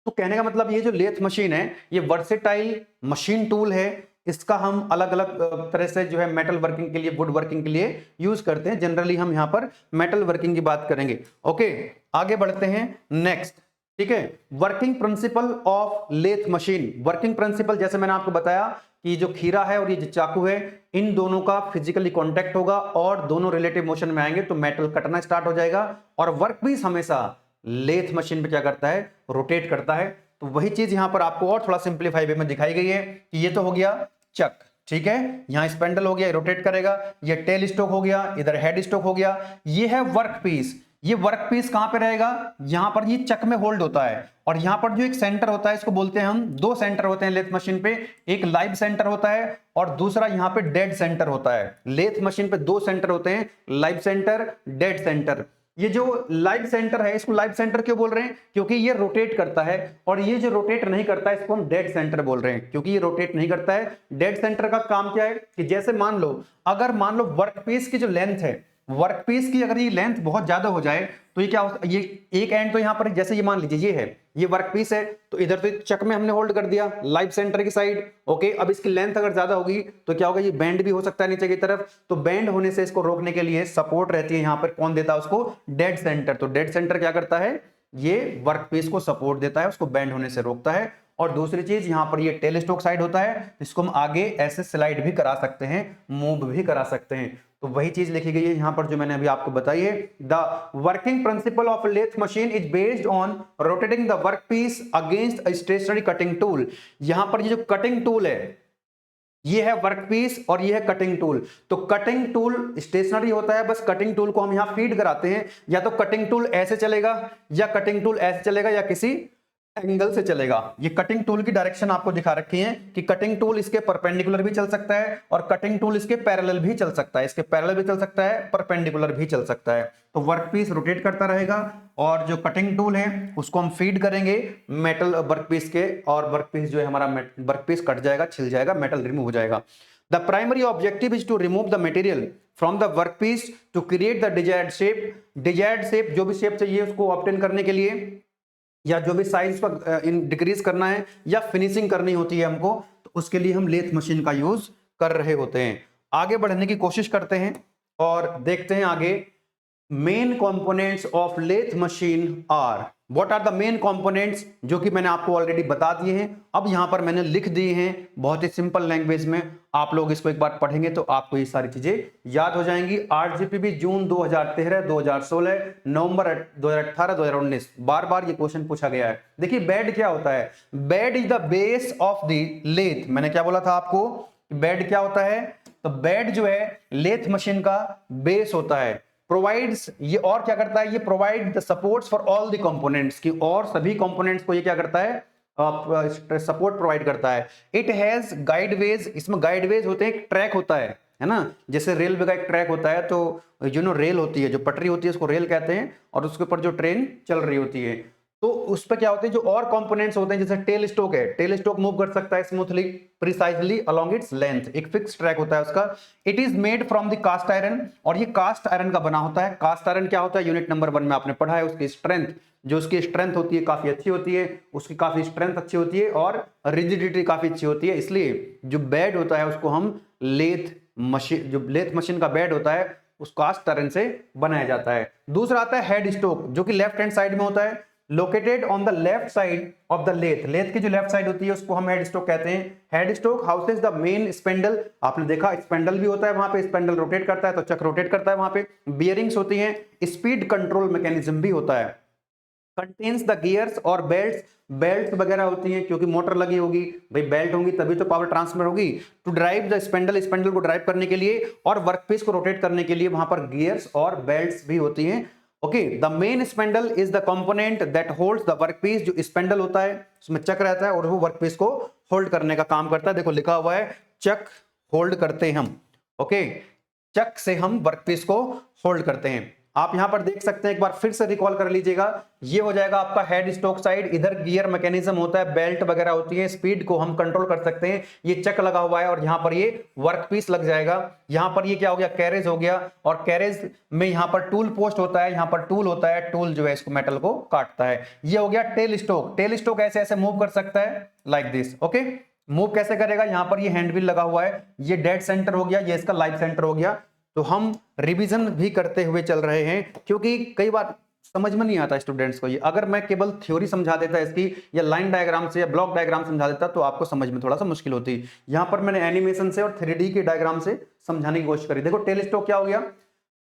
तो कहने का मतलब ये जो लेथ मशीन है, ये वर्सेटाइल मशीन टूल है, इसका हम अलग अलग तरह से जो है मेटल वर्किंग के लिए, वुड वर्किंग के लिए यूज करते हैं। जनरली हम यहां पर मेटल वर्किंग की बात करेंगे। ओके, आगे बढ़ते हैं नेक्स्ट, ठीक है। Working principle of lathe machine. Working principle जैसे मैंने आपको बताया कि जो खीरा है और ये जो चाकू है, इन दोनों का फिजिकली कांटेक्ट होगा और दोनों रिलेटिव मोशन में आएंगे तो मेटल कटना स्टार्ट हो जाएगा, और वर्कपीस हमेशा लेथ मशीन पे क्या करता है? रोटेट करता है। तो वही चीज यहां पर आपको और थोड़ा सिंप्लीफाई वे में दिखाई गई है कि ये तो हो गया चक, ठीक है, यहां स्पेंडल हो गया, रोटेट करेगा, ये टेल स्टोक हो गया, इधर हेड स्टोक हो गया, ये है वर्कपीस। ये वर्कपीस कहां पे रहेगा? यहां पर ये चक में होल्ड होता है, और यहां पर जो एक सेंटर होता है, इसको बोलते हैं हम, 2 सेंटर होते हैं लेथ मशीन पे, एक लाइव सेंटर होता है और दूसरा यहां पे डेड सेंटर होता है। लेथ मशीन पे 2 सेंटर होते हैं, लाइव सेंटर, डेड सेंटर। ये जो लाइव सेंटर है, इसको लाइव सेंटर क्यों बोल रहे हैं? क्योंकि ये रोटेट करता है, और ये जो रोटेट नहीं करता है इसको हम डेड सेंटर बोल रहे हैं, क्योंकि ये रोटेट नहीं करता है। डेड सेंटर का काम क्या है कि जैसे मान लो, अगर मान लो वर्कपीस की जो लेंथ है, वर्कपीस की अगर ये लेंथ बहुत ज्यादा हो जाए तो ये क्या हो, ये एक एंड तो यहां पर, जैसे ये मान लीजिए ये है, ये वर्कपीस है, तो इधर तो चक में हमने होल्ड कर दिया लाइव सेंटर की साइड। ओके, अब इसकी लेंथ अगर ज्यादा होगी तो क्या होगा? ये बैंड भी हो सकता है नीचे की तरफ, तो बैंड होने से इसको रोकने के लिए सपोर्ट रहती है यहां पर, कौन देता है उसको? Dead centre. तो डेड सेंटर क्या करता है? ये वर्कपीस को सपोर्ट देता है, उसको बैंड होने से रोकता है। और दूसरी चीज, यहां पर ये टेल स्टोक साइड होता है, इसको हम आगे ऐसे स्लाइड भी करा सकते हैं, मूव भी करा सकते हैं। तो वही चीज लिखी गई है यहां पर जो मैंने अभी आपको बताई है। The working principle of lathe machine is based on rotating the workpiece against a stationary cutting tool. यहां पर ये जो कटिंग टूल है, ये है वर्कपीस और ये है कटिंग टूल। तो कटिंग टूल स्टेशनरी होता है, बस कटिंग टूल को हम यहां फीड कराते हैं, या तो कटिंग टूल ऐसे चलेगा या कटिंग टूल ऐसे चलेगा या किसी एंगल से चलेगा। ये कटिंग टूल की डायरेक्शन आपको दिखा रखी है कि कटिंग टूल इसके परपेंडिकुलर भी चल सकता है और कटिंग टूल इसके पैरेलल भी चल सकता है, इसके पैरेलल भी चल सकता है, परपेंडिकुलर भी चल सकता है। तो वर्कपीस रोटेट करता रहेगा और जो कटिंग टूल है उसको हम फीड करेंगे मेटल वर्कपीस के, और वर्कपीस जो है हमारा वर्कपीस कट जाएगा, छिल जाएगा, मेटल रिमूव हो जाएगा। The primary objective is to remove the material from the workpiece to create the desired shape. Desired shape, जो भी शेप चाहिए उसको ऑब्टेन करने के लिए, या जो भी साइज का डिक्रीज करना है या फिनिशिंग करनी होती है हमको, तो उसके लिए हम लेथ मशीन का यूज कर रहे होते हैं। आगे बढ़ने की कोशिश करते हैं और देखते हैं आगे। Main components of lathe machine are, what are the main components, जो कि मैंने आपको ऑलरेडी बता दिए हैं। अब यहां पर मैंने लिख दिए हैं बहुत ही सिंपल लैंग्वेज में, आप लोग इसको एक बार पढ़ेंगे तो आपको ये सारी चीजें याद हो जाएंगी। आरजीपीबी जून 2013, 2016, नवंबर 2018, 2019, बार बार ये क्वेश्चन पूछा गया है। देखिए बेड क्या होता है, bed is the base of the lathe. मैंने क्या बोला था आपको, बेड क्या होता है, तो बेड जो है लेथ मशीन का बेस होता है। प्रोवाइड्स, ये और क्या करता है, ये provide the supports for all the components की, और सभी कंपोनेंट्स को ये क्या करता है, सपोर्ट प्रोवाइड करता है। इट हैज गाइडवेज, इसमें गाइडवेज होते हैं, एक ट्रैक होता है ना, जैसे रेलवे का एक ट्रैक होता है, तो जो नो रेल होती है, जो पटरी होती है उसको रेल कहते हैं, और उसके ऊपर जो ट्रेन चल रही होती है, तो उस पर क्या होते हैं, जो और कंपोनेंट्स होते हैं, जैसे टेल स्टोक है, टेल स्टोक मूव कर सकता है smoothly precisely along its length, एक फिक्स ट्रैक होता है उसका। It is made from the cast iron, और ये कास्ट आयरन का बना होता है। कास्ट आयरन क्या होता है, यूनिट नंबर 1 में आपने पढ़ा है, उसकी स्ट्रेंथ, जो उसकी स्ट्रेंथ होती है काफी अच्छी होती है, उसकी काफी स्ट्रेंथ अच्छी होती है और रिजिडिटी काफी अच्छी होती है, इसलिए जो बेड होता है उसको हम लेथ मशीन, जो लेथ मशीन का बेड होता है उस कास्ट आयरन से बनाया जाता है। दूसरा आता है हेड स्टोक, जो कि लेफ्ट हैंड साइड में होता है, located on the left side of the lathe. Lathe की जो लेफ्ट साइड होती है उसको हम हेड स्टोक कहते हैं। Head stock houses the main spindle, आपने देखा स्पेंडल भी होता है वहां पे, स्पेंडल रोटेट करता है तो चक्र रोटेट करता है वहां पे। बियरिंग्स होती हैं, स्पीड कंट्रोल मैकेनिज्म भी होता है। कंटेन्स द गियर्स और बेल्ट्स, बेल्ट वगैरह होती हैं क्योंकि मोटर लगी होगी, भाई बेल्ट होंगी तभी तो पावर ट्रांसफर होगी। To drive the spindle, spindle को ड्राइव करने के लिए और वर्कपीस को रोटेट करने के लिए वहां पर गियर्स और बेल्ट्स भी होती हैं। Okay, the main spindle is the component that holds the workpiece. जो स्पेंडल होता है उसमें चक रहता है और वो वर्कपीस को होल्ड करने का काम करता है। देखो लिखा हुआ है चक होल्ड करते हैं हम। ओके, चक से हम वर्कपीस को होल्ड करते हैं। आप यहां पर देख सकते हैं, एक बार फिर से रिकॉल कर लीजिएगा, ये हो जाएगा आपका हेड स्टोक साइड, इधर गियर मैकेनिज्म होता है, बेल्ट वगैरह होती है, स्पीड को हम कंट्रोल कर सकते हैं, ये चक लगा हुआ है और यहां पर ये वर्कपीस लग जाएगा। यहां पर ये क्या हो गया, कैरेज हो गया, और कैरेज में यहां पर टूल पोस्ट होता है, यहां पर टूल होता है, टूल जो है इसको मेटल को काटता है। ये हो गया टेल स्टोक। टेल स्टोक ऐसे ऐसे मूव कर सकता है लाइक दिस। ओके, मूव कैसे करेगा, यहां पर ये हैंडव्हील लगा हुआ है, ये डेड सेंटर हो गया, ये इसका लाइफ सेंटर हो गया। तो हम रिवीजन भी करते हुए चल रहे हैं क्योंकि कई बार समझ में नहीं आता स्टूडेंट्स को ये। अगर मैं केवल थ्योरी समझा देता इसकी, या लाइन डायग्राम से या ब्लॉक डायग्राम समझा देता, तो आपको समझ में थोड़ा सा मुश्किल होती। यहां पर मैंने एनिमेशन से और 3D के डायग्राम से समझाने की कोशिश करी। देखो टेल स्टोक क्या हो गया,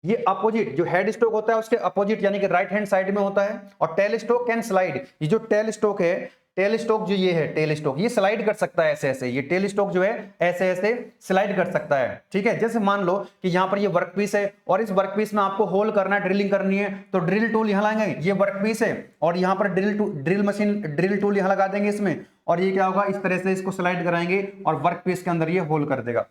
ये अपोजिट, जो हेड स्टोक होता है उसके अपोजिट यानी कि राइट हैंड साइड में होता है, और टेल स्टोक कैन स्लाइड। ये जो टेल स्टोक है, टेल स्टोक जो ये है, टेल स्टोक ये स्लाइड कर सकता है ऐसे ऐसे, ये टेल स्टोक जो है ऐसे ऐसे स्लाइड कर सकता है। ठीक है, जैसे मान लो कि यहां पर ये वर्कपीस है और इस वर्कपीस में आपको होल करना है, ड्रिलिंग करनी है, तो ड्रिल टूल यहां लाएंगे, ये वर्कपीस है और यहां पर ड्रिल मशीन, ड्रिल टूल यहां लगा देंगे इसमें, और ये क्या होगा, इस तरह से इसको स्लाइड कराएंगे और वर्कपीस के अंदर ये होल कर देगा।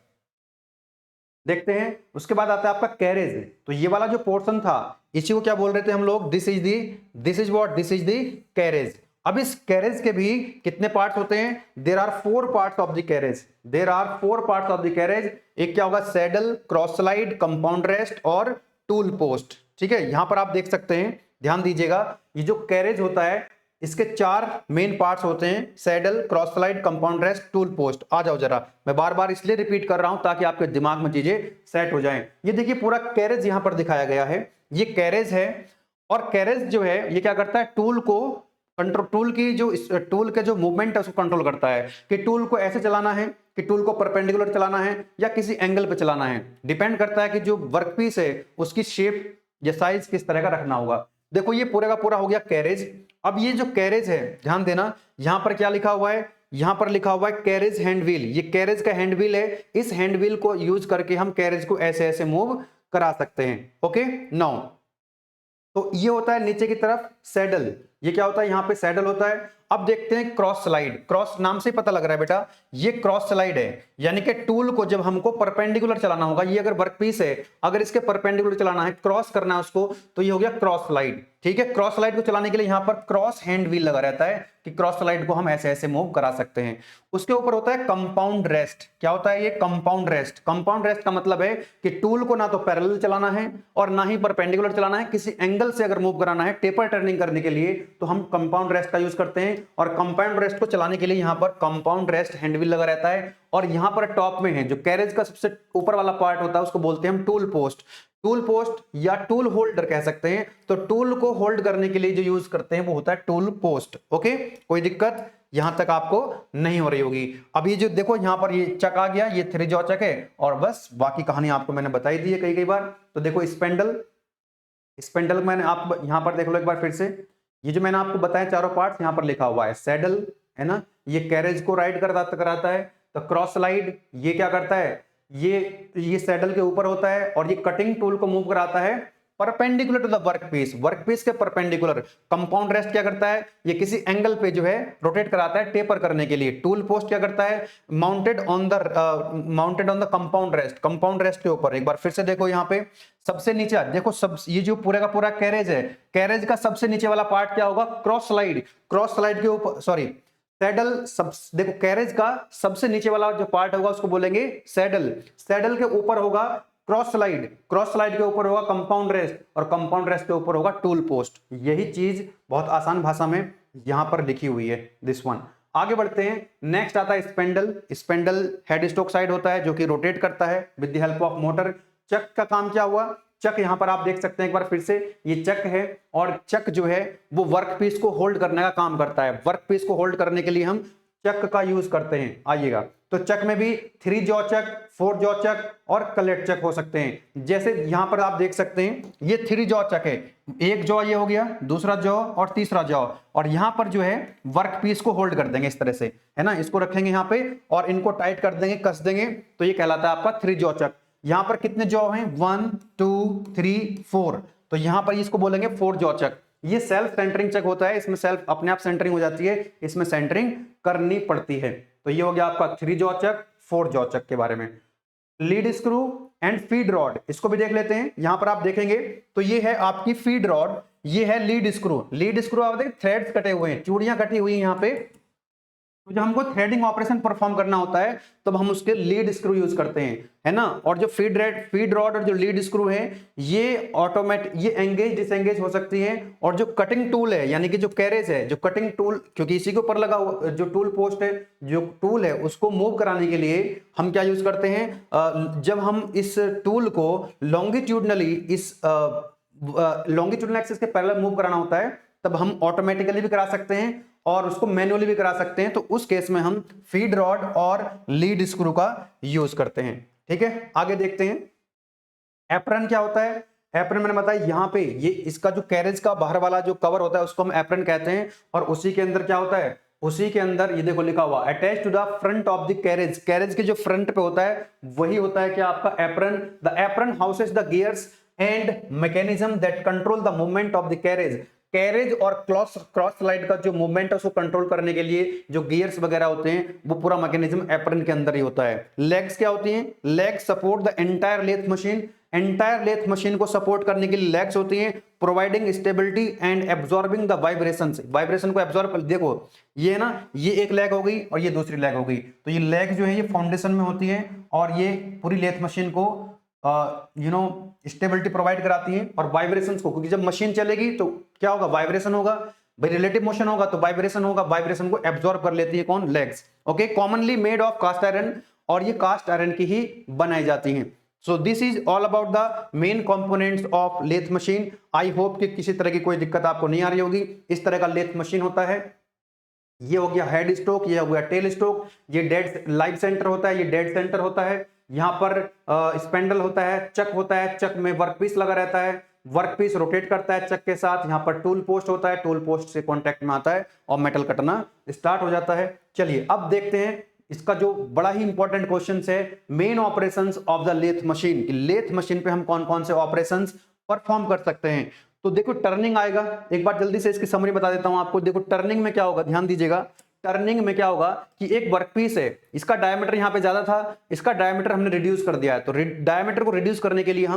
देखते हैं, उसके बाद आता है आपका कैरेज। तो ये वाला जो पोर्शन था इसी को क्या बोल रहे थे हम लोग, this is what, this is the carriage. अब इस कैरेज के भी कितने पार्ट्स होते हैं, there are 4 parts of the carriage, there are 4 parts of the carriage. एक क्या होगा, saddle, cross slide, compound rest और टूल पोस्ट। ठीक है, यहां पर आप देख सकते हैं, ध्यान दीजिएगा, ये जो कैरेज होता है इसके 4 मेन पार्ट्स होते हैं, saddle, cross slide, compound rest, tool post. आ जाओ जरा, मैं बार बार इसलिए रिपीट कर रहा हूं ताकि आपके दिमाग में चीजें सेट हो जाएं। ये देखिए पूरा कैरेज यहां पर दिखाया गया है, ये कैरेज है, और कैरेज जो है ये क्या करता है, टूल को कंट्रोल, टूल की जो टूल के जो मूवमेंट है उसको कंट्रोल करता है, कि टूल को ऐसे चलाना है, कि टूल को परपेंडिकुलर चलाना है या किसी एंगल पे चलाना है। डिपेंड करता है कि जो वर्कपीस है उसकी शेप या साइज किस तरह का रखना होगा। देखो ये पूरा का पूरा हो गया कैरेज। अब ये जो कैरेज है, ध्यान देना, यहां पर क्या लिखा हुआ है, यहां पर लिखा हुआ है कैरेज हैंड व्हील, ये कैरेज का हैंड व्हील है, इस हैंड व्हील को यूज करके हम कैरेज को ऐसे ऐसे मूव करा सकते हैं। ओके नाउ, तो ये होता है नीचे की तरफ सैडल, ये क्या होता है, यहां पे सैडल होता है। अब देखते हैं क्रॉस स्लाइड, क्रॉस नाम से पता लग रहा है बेटा, ये क्रॉस स्लाइड है, यानी कि टूल को जब हमको परपेंडिकुलर चलाना होगा, ये अगर वर्क पीस है, अगर इसके परपेंडिकुलर चलाना है, क्रॉस करना है उसको, तो ये हो गया क्रॉस स्लाइड। ठीक है, क्रॉस स्लाइड को चलाने के लिए यहां पर क्रॉस हैंड व्हील लगा रहता है कि क्रॉस स्लाइड को हम ऐसे ऐसे मूव करा सकते हैं। उसके ऊपर होता है कंपाउंड रेस्ट, क्या होता है ये कंपाउंड रेस्ट। कंपाउंड रेस्ट का मतलब है कि टूल को ना तो पैरेलल चलाना है और ना ही परपेंडिकुलर चलाना है, किसी एंगल से अगर मूव कराना है टेपर टर्निंग करने के लिए, तो हम कंपाउंड रेस्ट का यूज करते हैं। और कंपाउंड रेस्ट को चलाने के लिए यहां पर कंपाउंड रेस्ट हैंड व्हील लगा रहता है। और यहां पर टॉप में है जो कैरेज का सबसे ऊपर वाला पार्ट होता है, उसको बोलते हैं हम टूल पोस्ट। टूल पोस्ट या टूल होल्डर कह सकते हैं। तो टूल को होल्ड करने के लिए जो यूज करते हैं वो होता है टूल पोस्ट। ओके, कोई दिक्कत यहां तक आपको नहीं हो रही होगी। अब ये जो देखो यहां पर ये चक आ गया, ये 3 जॉ चक है, और बस बाकी कहानी आपको मैंने बताई दी है कई कई बार। तो देखो स्पेंडल, स्पेंडल मैंने आप यहां पर देख लो एक बार फिर से, ये जो मैंने आपको बताया चारों पार्ट्स यहां पर लिखा हुआ है। सैडल है ना, ये कैरेज को राइड कराता है। तो क्रॉस स्लाइड ये क्या करता है, ये सैडल के ऊपर होता है, और ये कटिंग टूल को मूव कराता है perpendicular to the workpiece, workpiece के परपेंडिकुलर। कंपाउंड रेस्ट क्या करता है, ये किसी एंगल पे जो है रोटेट कराता है टेपर करने के लिए। टूल पोस्ट क्या करता है, mounted on the compound rest, compound rest के ऊपर। एक बार फिर से देखो यहाँ पे सबसे नीचे देखो, सब ये जो पूरे का पूरा कैरेज है, कैरेज का सबसे नीचे वाला पार्ट क्या होगा, क्रॉस स्लाइड। क्रॉस स्लाइड के ऊपर सॉरी सैडल, सब देखो कैरेज का सबसे नीचे वाला जो पार्ट होगा उसको बोलेंगे सैडल। सैडल के ऊपर होगा क्रॉस स्लाइड, क्रॉस स्लाइड के ऊपर होगा कंपाउंड रेस्ट, और कंपाउंड रेस्ट के ऊपर होगा टूल पोस्ट। यही चीज बहुत आसान भाषा में यहां पर लिखी हुई है, दिस वन। आगे बढ़ते हैं, नेक्स्ट आता है spindle. Spindle headstock side होता है जो कि रोटेट करता है with the help of motor. Chuck का काम क्या हुआ, चक यहां पर आप देख सकते हैं एक बार फिर से, ये चक है, और चक जो है वो वर्कपीस को होल्ड करने का काम करता है। वर्कपीस को होल्ड करने के लिए हम चक का यूज करते हैं। आइएगा, तो चक में भी 3 जॉ चक, 4 जॉ चक और कलेट चक हो सकते हैं। जैसे यहां पर आप देख सकते हैं ये 3 जॉ चक है, एक जॉ ये हो गया, दूसरा जॉ और तीसरा जॉ, और यहां पर जो है वर्कपीस को होल्ड कर देंगे इस तरह से, है ना, इसको रखेंगे यहां पे और इनको टाइट कर देंगे, कस देंगे, तो ये कहलाता है आपका 3 जॉ चक। यहां पर कितने जॉ हैं, 1 2 3 4, तो यहां पर इसको बोलेंगे 4 जॉ चक। ये सेल्फ सेंटरिंग चक होता है, इसमें सेल्फ अपने आप सेंटरिंग हो जाती है, इसमें सेंटरिंग करनी पड़ती है। तो ये हो गया आपका 3 जॉ चक, 4 जॉ चक के बारे में। Lead screw and feed rod, इसको भी देख लेते हैं। यहां पर आप देखेंगे तो ये है आपकी फीड रॉड, ये है लीड स्क्रू। लीड स्क्रू आप देखें थ्रेड्स कटे हुए हैं, चूड़ियां कटी हुई हैं यहाँ पे। तो जब हमको थ्रेडिंग ऑपरेशन परफॉर्म करना होता है तब हम उसके लीड स्क्रू यूज करते हैं, है ना। और जो फीड रॉड और जो लीड स्क्रू है ये ऑटोमेटिक, ये एंगेज डिसएंगेज हो सकती है। और जो कटिंग टूल है यानी कि जो कैरेज है, जो कटिंग टूल, क्योंकि इसी के ऊपर लगा हुआ जो टूल पोस्ट है, जो टूल है उसको मूव कराने के लिए हम क्या यूज करते हैं, जब हम इस टूल को लॉन्गिट्यूडनली इस लॉन्गिट्यूडनल एक्सिस के पैरेलल मूव कराना होता है, तब हम ऑटोमेटिकली भी करा सकते हैं और उसको मैन्युअली भी करा सकते हैं। तो उस केस में हम फीड रॉड और लीड स्क्रू का यूज करते हैं। ठीक है, आगे देखते हैं एप्रन क्या होता है। एप्रन मैंने बताया यहाँ पे, ये इसका जो कैरेज का बाहर वाला जो कवर होता है उसको हम एप्रन कहते हैं। और उसी के अंदर क्या होता है, उसी के अंदर ये देखो लिखा हुआ attach to the front of the carriage, carriage के जो फ्रंट पे होता है वही होता है क्या आपका apron. The apron houses the gears and mechanism that control the movement of the carriage. Carriage और क्रॉस स्लाइड का जो मूवमेंट है उसको कंट्रोल करने के लिए जो गियर्स वगैरह होते हैं वो पूरा मैकेनिज्म एप्रन के अंदर ही होता है। लेग्स क्या होती हैं, legs support the entire lathe machine, entire lathe machine को सपोर्ट करने के लिए लेग्स होती हैं, providing stability and absorbing the vibrations, vibration को एब्जॉर्ब कर। देखो ये ना, ये एक लेग हो गई और ये दूसरी लेग हो गई, तो ये लेग जो है ये फाउंडेशन में होती है और ये पूरी लेथ मशीन को स्टेबिलिटी प्रोवाइड कराती हैं और वाइब्रेशंस को, क्योंकि जब मशीन चलेगी तो क्या होगा, वाइब्रेशन होगा भाई, रिलेटिव मोशन होगा तो वाइब्रेशन होगा, वाइब्रेशन को एब्जॉर्ब कर लेती है कौन, legs. Okay, commonly made of cast iron, और ये कास्ट आयरन की ही बनाई जाती हैं। So this is all about the main components of lathe machine. I hope कि किसी तरह की कोई दिक्कत आपको नहीं आ रही होगी। इस तरह का लेथ मशीन होता है, ये हो गया हेड स्टोक, ये हो गया टेल स्टोक, ये डेड लाइव सेंटर होता है, ये डेड सेंटर होता है। यहाँ पर स्पेंडल होता है, चक होता है, चक में वर्कपीस लगा रहता है, वर्क पीस रोटेट करता है चक के साथ, यहाँ पर टूल पोस्ट होता है, टूल पोस्ट से कॉन्टेक्ट में आता है और मेटल कटना स्टार्ट हो जाता है। चलिए अब देखते हैं इसका जो बड़ा ही इंपॉर्टेंट क्वेश्चन है, main operations of the lathe machine, कि लेथ मशीन पे हम कौन कौन से ऑपरेशंस परफॉर्म कर सकते हैं। तो देखो टर्निंग आएगा, एक बार जल्दी से इसकी समरी बता देता हूं आपको। देखो टर्निंग में क्या होगा, ध्यान दीजिएगा। टर्निंग में क्या होगा कि एक वर्कपीस है, इसका डायमीटर यहाँ पे ज्यादा था, इसका डायमीटर हमने रिड्यूस कर दिया है। तो डायमीटर को रिड्यूस करने के लिए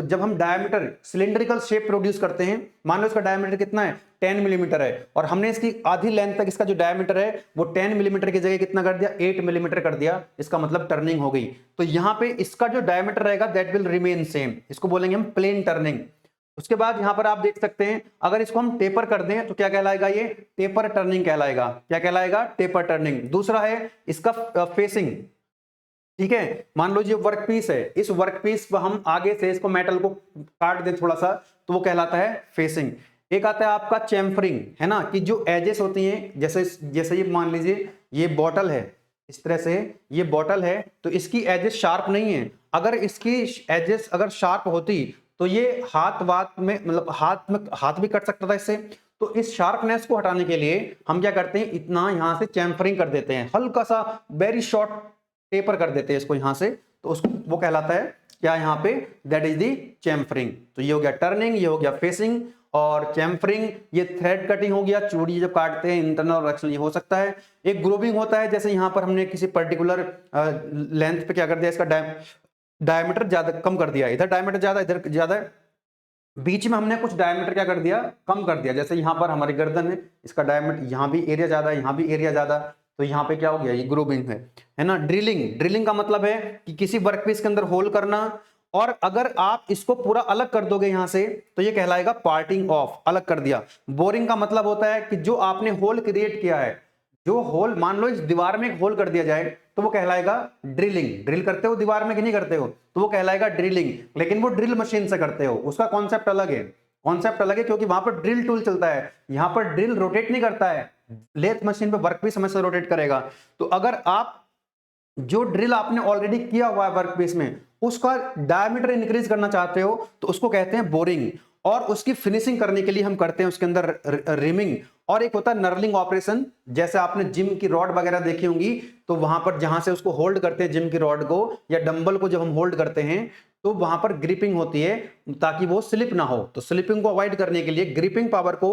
जब हम डायमीटर सिलेंड्रिकल शेप प्रोड्यूस करते हैं, मान लो इसका डायमीटर कितना है 10 मिलीमीटर है, और हमने इसकी आधी लेंथ तक इसका जो डायमीटर है वो 10 मिलीमीटर की जगह कितना कर दिया, 8 मिलीमीटर कर दिया, इसका मतलब टर्निंग हो गई। तो यहाँ पे इसका जो डायमीटर रहेगा दैट विल रिमेन सेम, इसको बोलेंगे हम प्लेन टर्निंग। उसके बाद यहां पर आप देख सकते हैं, अगर इसको हम टेपर कर दें तो क्या कहलाएगा, ये टेपर टर्निंग कहलाएगा। क्या कहलाएगा, टेपर टर्निंग। दूसरा है इसका फेसिंग, ठीक है। मान लो ये वर्कपीस है, इस वर्कपीस पर हम आगे से इसको मेटल को काट दें थोड़ा सा, तो वो कहलाता है फेसिंग। एक आता है आपका चैम्फरिंग, है ना, कि जो एजेस होती हैं, जैसे जैसे ये मान लीजिए ये बॉटल है, इस तरह से ये बॉटल है, तो इसकी एजेस शार्प नहीं है। अगर इसकी एजेस अगर शार्प होती तो ये हाथ में मतलब हाथ भी कट सकता था इससे। तो इस शार्पनेस को हटाने के लिए हम क्या करते हैं, इतना यहां से चैम्फरिंग कर देते हैं, हल्का सा वेरी शॉर्ट टेपर कर देते हैं इसको यहां से, तो उसको वो कहलाता है क्या यहाँ पे, दैट इज दी चैम्फरिंग। तो ये हो गया टर्निंग, ये हो गया फेसिंग और चैम्फरिंग। ये थ्रेड कटिंग हो गया, चूड़ी जब काटते हैं इंटरनल और एक्सटर्नल, ये हो सकता है। एक ग्रूविंग होता है, जैसे यहाँ पर हमने किसी पर्टिकुलर लेंथ पे क्या कर दिया, इसका डायमीटर ज्यादा कम कर दिया, इधर डायमीटर ज्यादा इधर ज्यादा, बीच में हमने कुछ डायमीटर क्या कर दिया, कम कर दिया। जैसे यहाँ पर हमारी गर्दन है, इसका डायमीटर, यहाँ भी एरिया ज्यादा है, यहाँ भी एरिया ज्यादा, तो यहाँ पे क्या हो गया, ये ग्रूविंग है ना। ड्रिलिंग का मतलब है कि किसी वर्कपीस के अंदर होल करना, और अगर आप इसको पूरा अलग कर दोगे यहां से तो ये कहलाएगा पार्टिंग ऑफ, अलग कर दिया। बोरिंग का मतलब होता है कि जो आपने होल क्रिएट किया है, जो होल, मान लो इस दीवार में एक होल कर दिया जाए तो वो कहलाएगा ड्रिलिंग। ड्रिल करते हो दीवार में कि नहीं करते हो, तो वो कहलाएगा ड्रिलिंग, लेकिन वो ड्रिल मशीन से करते हो, उसका कॉन्सेप्ट अलग है। कॉन्सेप्ट अलग है क्योंकि वहां पर ड्रिल टूल चलता है, यहां पर ड्रिल रोटेट नहीं करता है, लेथ मशीन पे वर्कपीस हमेशा रोटेट करेगा। तो अगर आप जो ड्रिल आपने ऑलरेडी किया हुआ है वर्कपीस में, उसका डायमीटर इंक्रीज करना चाहते हो तो उसको कहते हैं बोरिंग, और उसकी फिनिशिंग करने के लिए हम करते हैं उसके अंदर रिमिंग। और एक होता है नर्लिंग ऑपरेशन, जैसे आपने जिम की रॉड वगैरह देखी होंगी, तो वहां पर जहां से उसको होल्ड करते हैं जिम की रॉड को या डंबल को, जब हम होल्ड करते हैं तो वहां पर ग्रिपिंग होती है ताकि वो स्लिप ना हो। तो स्लिपिंग को अवॉइड करने के लिए, ग्रिपिंग पावर को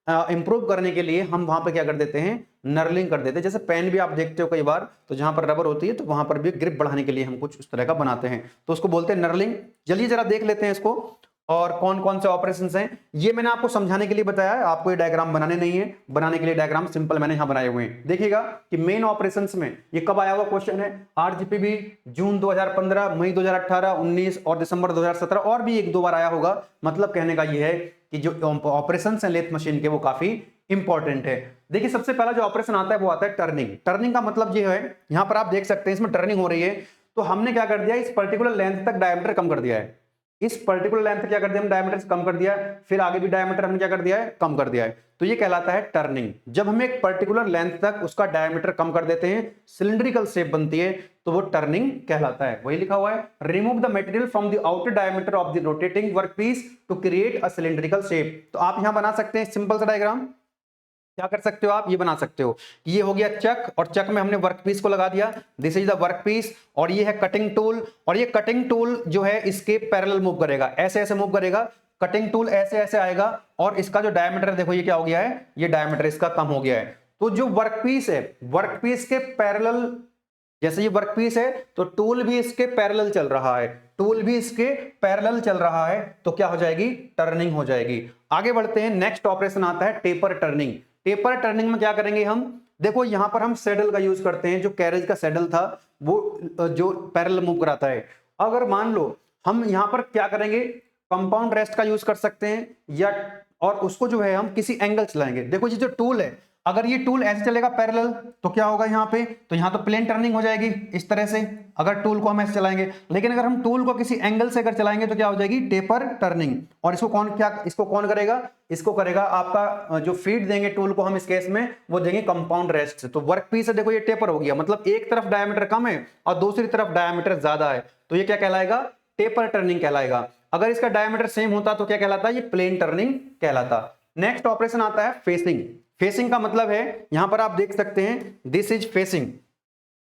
इंप्रूव करने के लिए हम वहां पर क्या कर देते हैं, नर्लिंग कर देते हैं। जैसे पेन भी आप देखते हो कई बार, तो जहां पर रबर होती है तो वहां पर भी ग्रिप बढ़ाने के लिए हम कुछ उस तरह का बनाते हैं, तो उसको बोलते हैं नर्लिंग। चलिए जरा देख लेते हैं इसको, और कौन कौन से ऑपरेशंस हैं। ये मैंने आपको समझाने के लिए बताया है, आपको ये डायग्राम बनाने नहीं है, बनाने के लिए डायग्राम सिंपल मैंने यहां बनाए हुए हैं। देखिएगा कि मेन ऑपरेशंस में ये कब आया हुआ क्वेश्चन है, आरजीपीबी जून 2015, मई 2018, 19 और दिसंबर 2017, और भी एक दो बार आया होगा। मतलब कहने का ये है कि जो ऑपरेशंस हैं लेथ मशीन के वो काफी इंपॉर्टेंट है। देखिए सबसे पहला जो ऑपरेशन आता है वो आता है टर्निंग। टर्निंग का मतलब ये है, यहां पर आप देख सकते हैं इसमें टर्निंग हो रही है, तो हमने क्या कर दिया, इस पर्टिकुलर लेंथ तक डायमीटर कम कर दिया है, इस पर्टिकुलर लेंथ क्या कर दिया, हम डायमीटर कम कर दिया, फिर आगे भी डायमीटर हमने क्या कर दिया है, कम कर दिया है, तो ये कहलाता है टर्निंग। जब हम एक पर्टिकुलर लेंथ तक उसका डायमीटर कम कर देते हैं, सिलिंड्रिकल शेप बनती है, तो वो टर्निंग कहलाता है। वही लिखा हुआ है, remove the material from the outer diameter of the rotating workpiece to create a cylindrical shape. तो आप यहां बना सकते हैं सिंपल सा डायग्राम, क्या कर सकते हो आप, ये बना सकते हो, ये हो गया चक, और चक में हमने वर्कपीस को लगा दिया, दिस इज द वर्कपीस, और ये है कटिंग टूल, और ये कटिंग टूल जो है इसके पैरेलल मूव करेगा, ऐसे ऐसे मूव करेगा, कटिंग टूल ऐसे ऐसे आएगा, और इसका जो डायमीटर देखो ये क्या हो गया है, ये डायमीटर इसका कम हो गया है। तो जो वर्कपीस है, वर्कपीस के पैरेलल, जैसे ये वर्कपीस है तो टूल भी इसके पैरेलल चल रहा है, टूल भी इसके पैरेलल चल रहा है, तो क्या हो जाएगी, टर्निंग हो जाएगी। आगे बढ़ते हैं, नेक्स्ट ऑपरेशन आता है टेपर टर्निंग। टेपर टर्निंग में क्या करेंगे हम, देखो यहां पर हम सैडल का यूज करते हैं, जो कैरेज का सैडल था वो जो पैरेलल मूव कराता है। अगर मान लो हम यहां पर क्या करेंगे, कंपाउंड रेस्ट का यूज कर सकते हैं, या और उसको जो है हम किसी एंगल चलाएंगे। देखो ये जो टूल है, अगर ये टूल ऐसे चलेगा पैरेलल तो क्या होगा यहाँ पे, तो यहाँ तो प्लेन टर्निंग हो जाएगी इस तरह से, अगर टूल को हम ऐसे चलाएंगे। लेकिन अगर हम टूल को किसी एंगल से अगर चलाएंगे तो क्या हो जाएगी, टेपर टर्निंग। और इसको कौन करेगा, इसको करेगा आपका जो फीड देंगे टूल को हम इस केस में, वो देंगे कंपाउंड रेस्ट से। तो वर्क पीस से देखो ये टेपर हो गया, मतलब एक तरफ डायमीटर कम है और दूसरी तरफ डायमीटर ज्यादा है, तो ये क्या कहलाएगा, टेपर टर्निंग कहलाएगा। अगर इसका डायमीटर सेम होता तो क्या कहलाता, ये प्लेन टर्निंग कहलाता। नेक्स्ट ऑपरेशन आता है फेसिंग। फेसिंग का मतलब है, यहां पर आप देख सकते हैं दिस इज फेसिंग।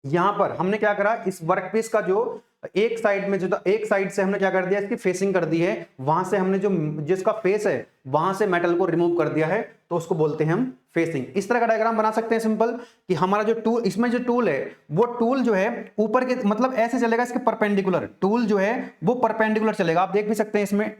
यहां पर हमने क्या करा, इस वर्कपीस का जो एक साइड में जो था, एक साइड से हमने क्या कर दिया, इसकी फेसिंग कर दी है, वहां से हमने जो जिसका फेस है वहां से मेटल को रिमूव कर दिया है, तो उसको बोलते हैं हम फेसिंग। इस तरह का डायग्राम बना सकते हैं सिंपल, कि हमारा जो टूल, इसमें जो टूल है वो टूल जो है ऊपर के मतलब ऐसे चलेगा, इसके परपेंडिकुलर टूल जो है वो परपेंडिकुलर चलेगा। आप देख भी सकते हैं इसमें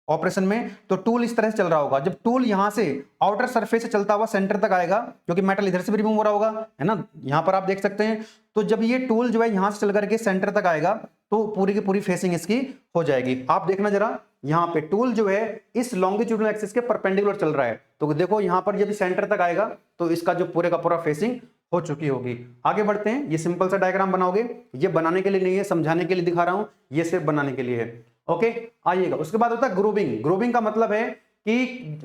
ऑपरेशन में, तो टूल इस तरह से चल रहा होगा। जब टूल यहां से आउटर सरफेस से चलता हुआ सेंटर तक आएगा, क्योंकि मेटल इधर से भी रिमूव हो रहा होगा, है ना, यहां पर आप देख सकते हैं। तो जब ये टूल जो है यहां से चल करके सेंटर तक आएगा, तो पूरी की पूरी फेसिंग इसकी हो जाएगी। आप देखना जरा, यहां पे टूल जो है इस लॉन्गिट्यूडनल एक्सिस के परपेंडिकुलर चल रहा है, तो देखो यहां पर जब सेंटर तक आएगा तो इसका जो पूरे का पूरा फेसिंग हो चुकी होगी। आगे बढ़ते हैं, ये सिंपल सा डायग्राम बनाओगे, ये बनाने के लिए नहीं है, समझाने के लिए दिखा रहा हूं, ये सिर्फ बनाने के लिए है। ओके, आइएगा। उसके बाद होता है ग्रूविंग। ग्रूविंग का मतलब है कि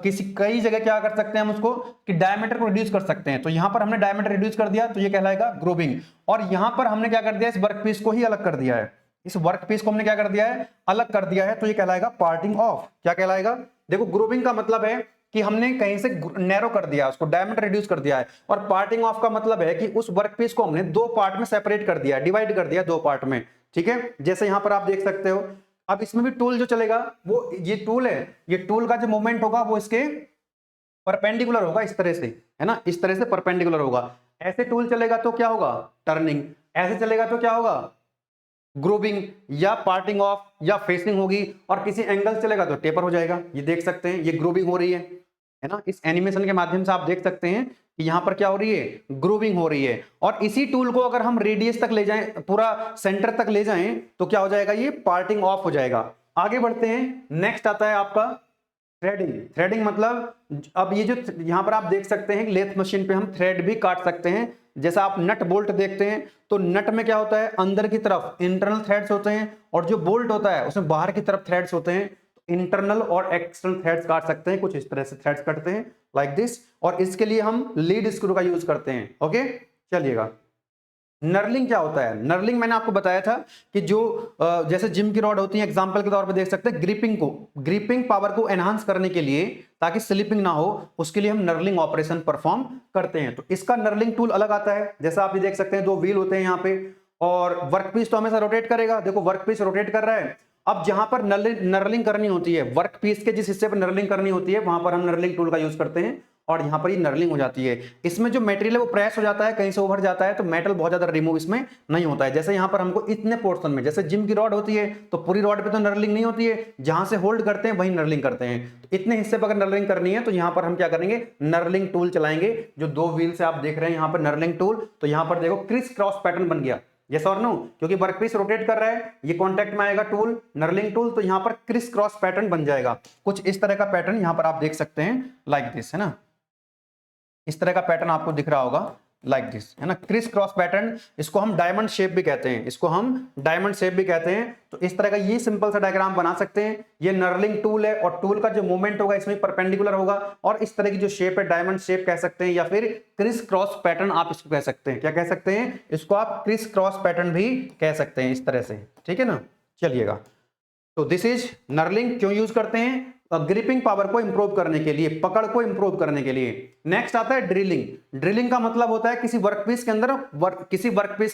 किसी कई जगह क्या कर सकते हैं हम उसको, कि डायमीटर को रिड्यूस कर सकते हैं। तो यहां पर हमने डायमीटर रिड्यूस कर दिया, तो ये कहलाएगा ग्रूविंग। और यहां पर हमने क्या कर दिया, इस वर्कपीस को ही अलग कर दिया है, इस वर्कपीस को हमने क्या कर दिया है, अलग कर दिया है, तो ये कहलाएगा पार्टिंग ऑफ। क्या कहलाएगा, देखो ग्रूविंग का मतलब है कि हमने कहीं से नैरो कर दिया, उसको डायमीटर रिड्यूस कर दिया है। और पार्टिंग ऑफ का मतलब है कि उस वर्कपीस को हमने दो पार्ट में सेपरेट कर दिया, डिवाइड कर दिया दो पार्ट में। ठीक है, जैसे यहां पर आप देख सकते हो। अब इसमें भी टूल जो चलेगा, वो ये टूल है, ये टूल का जो मूवमेंट होगा वो इसके परपेंडिकुलर होगा, इस तरह से, है ना, इस तरह से परपेंडिकुलर होगा। ऐसे टूल चलेगा तो क्या होगा, टर्निंग। ऐसे चलेगा तो क्या होगा, ग्रूविंग या पार्टिंग ऑफ या फेसिंग होगी। और किसी एंगल चलेगा तो टेपर हो जाएगा। ये देख सकते हैं, ये ग्रूविंग हो रही है ना, इस एनिमेशन के माध्यम से आप देख सकते हैं कि यहां पर क्या हो रही है, ग्रूविंग हो रही है। और इसी टूल को अगर हम रेडियस तक ले जाएं, पूरा सेंटर तक ले जाएं, तो क्या हो जाएगा, ये पार्टिंग ऑफ हो जाएगा। आगे बढ़ते हैं, नेक्स्ट आता है आपका थ्रेडिंग। थ्रेडिंग मतलब, अब ये जो यहां पर आप देख सकते हैं, लेथ मशीन पे हम थ्रेड भी काट सकते हैं। जैसा आप नट बोल्ट देखते हैं, तो नट में क्या होता है, अंदर की तरफ इंटरनल थ्रेड्स होते हैं, और जो बोल्ट होता है उसमें बाहर की तरफ थ्रेड्स होते हैं। इंटरनल और एक्सटर्नल थ्रेड्स काट सकते हैं, कुछ इस तरह से थ्रेड्स कटते हैं, लाइक दिस। और इसके लिए हम लीड स्क्रू का यूज करते हैं। ओके, चलिएगा। नर्लिंग क्या होता है, नर्लिंग मैंने आपको बताया था कि जो जैसे जिम की रॉड होती है, एग्जांपल के तौर पे देख सकते हैं, ग्रिपिंग पावर को एनहांस करने के लिए, ताकि स्लिपिंग ना हो, उसके लिए हम नर्लिंग ऑपरेशन परफॉर्म करते हैं। तो इसका नर्लिंग टूल अलग आता है। जैसा आप ये देख सकते हैं, दो व्हील होते हैं यहाँ पे, और वर्कपीस तो हमेशा रोटेट करेगा। देखो वर्कपीस रोटेट कर रहा है। अब जहां पर नर्लिंग करनी होती है, वर्कपीस के जिस हिस्से पर नर्लिंग करनी होती है, वहां पर हम नर्लिंग टूल का यूज करते हैं, और यहां पर ये नर्लिंग हो जाती है। इसमें जो मटेरियल है वो प्रेस हो जाता है, कहीं से ओवर जाता है, तो मेटल बहुत ज्यादा रिमूव इसमें नहीं होता है। जैसे यहां पर हमको इतने पोर्शन में, जैसे जिम की रॉड होती है, तो पूरी रॉड पे तो नर्लिंग नहीं होती है, जहां से होल्ड करते हैं वहीं नर्लिंग करते हैं। तो इतने हिस्से पर अगर नर्लिंग करनी है, तो यहां पर हम क्या करेंगे, नर्लिंग टूल चलाएंगे। जो दो व्हील से आप देख रहे हैं यहां पर नर्लिंग टूल, तो यहां पर देखो क्रिस क्रॉस पैटर्न बन गया, यस और नो, क्योंकि वर्कपीस रोटेट कर रहा है, ये कांटेक्ट में आएगा टूल, नर्लिंग टूल, तो यहां पर क्रिस क्रॉस पैटर्न बन जाएगा। कुछ इस तरह का पैटर्न यहां पर आप देख सकते हैं, लाइक दिस, है ना, इस तरह का पैटर्न आपको दिख रहा होगा, लाइक दिस, है ना, क्रिस क्रॉस पैटर्न। इसको हम डायमंड शेप भी कहते हैं, इसको हम डायमंड शेप भी कहते हैं। तो इस तरह का ये सिंपल सा डायग्राम बना सकते हैं। ये नर्लिंग टूल है, और टूल का जो मूवमेंट होगा इसमें परपेंडिकुलर होगा, और इस तरह की जो शेप है डायमंड शेप कह सकते हैं, या फिर क्रिस क्रॉस पैटर्न आप इसको कह सकते हैं। क्या कह सकते हैं, इसको आप क्रिस क्रॉस पैटर्न भी कह सकते हैं, इस तरह से, ठीक है ना। चलिएगा, तो दिस इज नर्लिंग। क्यों यूज करते हैं, ग्रिपिंग पावर को इंप्रूव करने के लिए, पकड़ को इंप्रूव करने के लिए। नेक्स्ट आता है ड्रिलिंग। ड्रिलिंग का मतलब होता है किसी वर्कपीस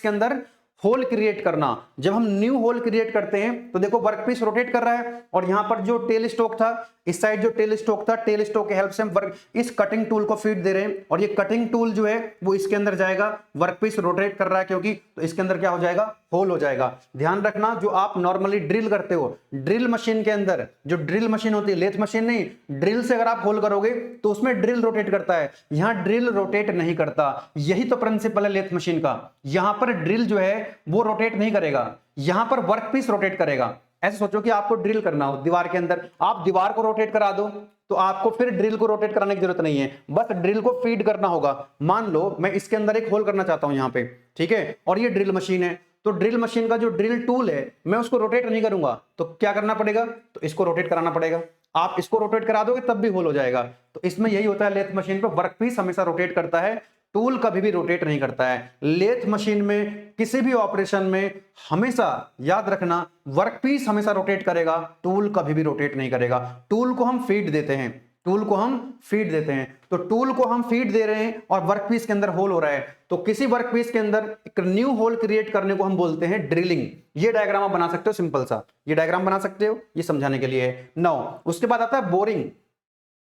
के अंदर होल क्रिएट करना। जब हम न्यू होल क्रिएट करते हैं, तो देखो वर्कपीस रोटेट कर रहा है, और यहां पर जो टेल स्टोक था, इस साइड जो टेल स्टोक था, टेल स्टोक के हेल्प से हम इस कटिंग टूल को फीड दे रहे हैं, और ये कटिंग टूल जो है वो इसके अंदर जाएगा। वर्कपीस रोटेट कर रहा है क्योंकि, तो इसके अंदर क्या हो जाएगा, होल हो जाएगा। ध्यान रखना, जो आप नॉर्मली ड्रिल करते हो, ड्रिल मशीन के अंदर, जो ड्रिल मशीन होती है, लेथ मशीन नहीं, ड्रिल से अगर आप होल करोगे तो उसमें ड्रिल रोटेट करता है, यहां ड्रिल रोटेट नहीं करता। यही तो प्रिंसिपल है लेथ मशीन का। यहां पर ड्रिल जो है वो रोटेट नहीं करेगा, यहां पर वर्कपीस रोटेट करेगा। ऐसे सोचो कि आपको ड्रिल करना हो दीवार के अंदर, आप दीवार को रोटेट करा दो, तो आपको फिर ड्रिल को रोटेट कराने की जरूरत नहीं है, बस ड्रिल को फीड करना होगा। मान लो मैं इसके अंदर एक होल करना चाहता हूं यहां पे, ठीक है, और ये ड्रिल मशीन है, तो ड्रिल मशीन का जो ड्रिल टूल है, मैं उसको रोटेट नहीं करूंगा, तो क्या करना पड़ेगा, तो इसको रोटेट कराना पड़ेगा। आप इसको रोटेट करा दोगे तब भी होल हो जाएगा। तो इसमें यही होता है, लेथ मशीन पे वर्कपीस हमेशा रोटेट करता है, टूल कभी भी रोटेट नहीं करता है। लेथ मशीन में किसी भी ऑपरेशन में हमेशा याद रखना, वर्कपीस हमेशा रोटेट करेगा, टूल कभी भी रोटेट नहीं करेगा। टूल को हम फीड देते हैं, टूल को हम फीड देते हैं, तो टूल को हम फीड दे रहे हैं और वर्कपीस के अंदर होल हो रहा है, तो किसी वर्कपीस के अंदर एक न्यू होल क्रिएट करने को हम बोलते हैं ड्रिलिंग। ये डायग्राम आप बना सकते हो, सिंपल सा ये डायग्राम बना सकते हो, ये समझाने के लिए है। नाउ उसके बाद आता है बोरिंग।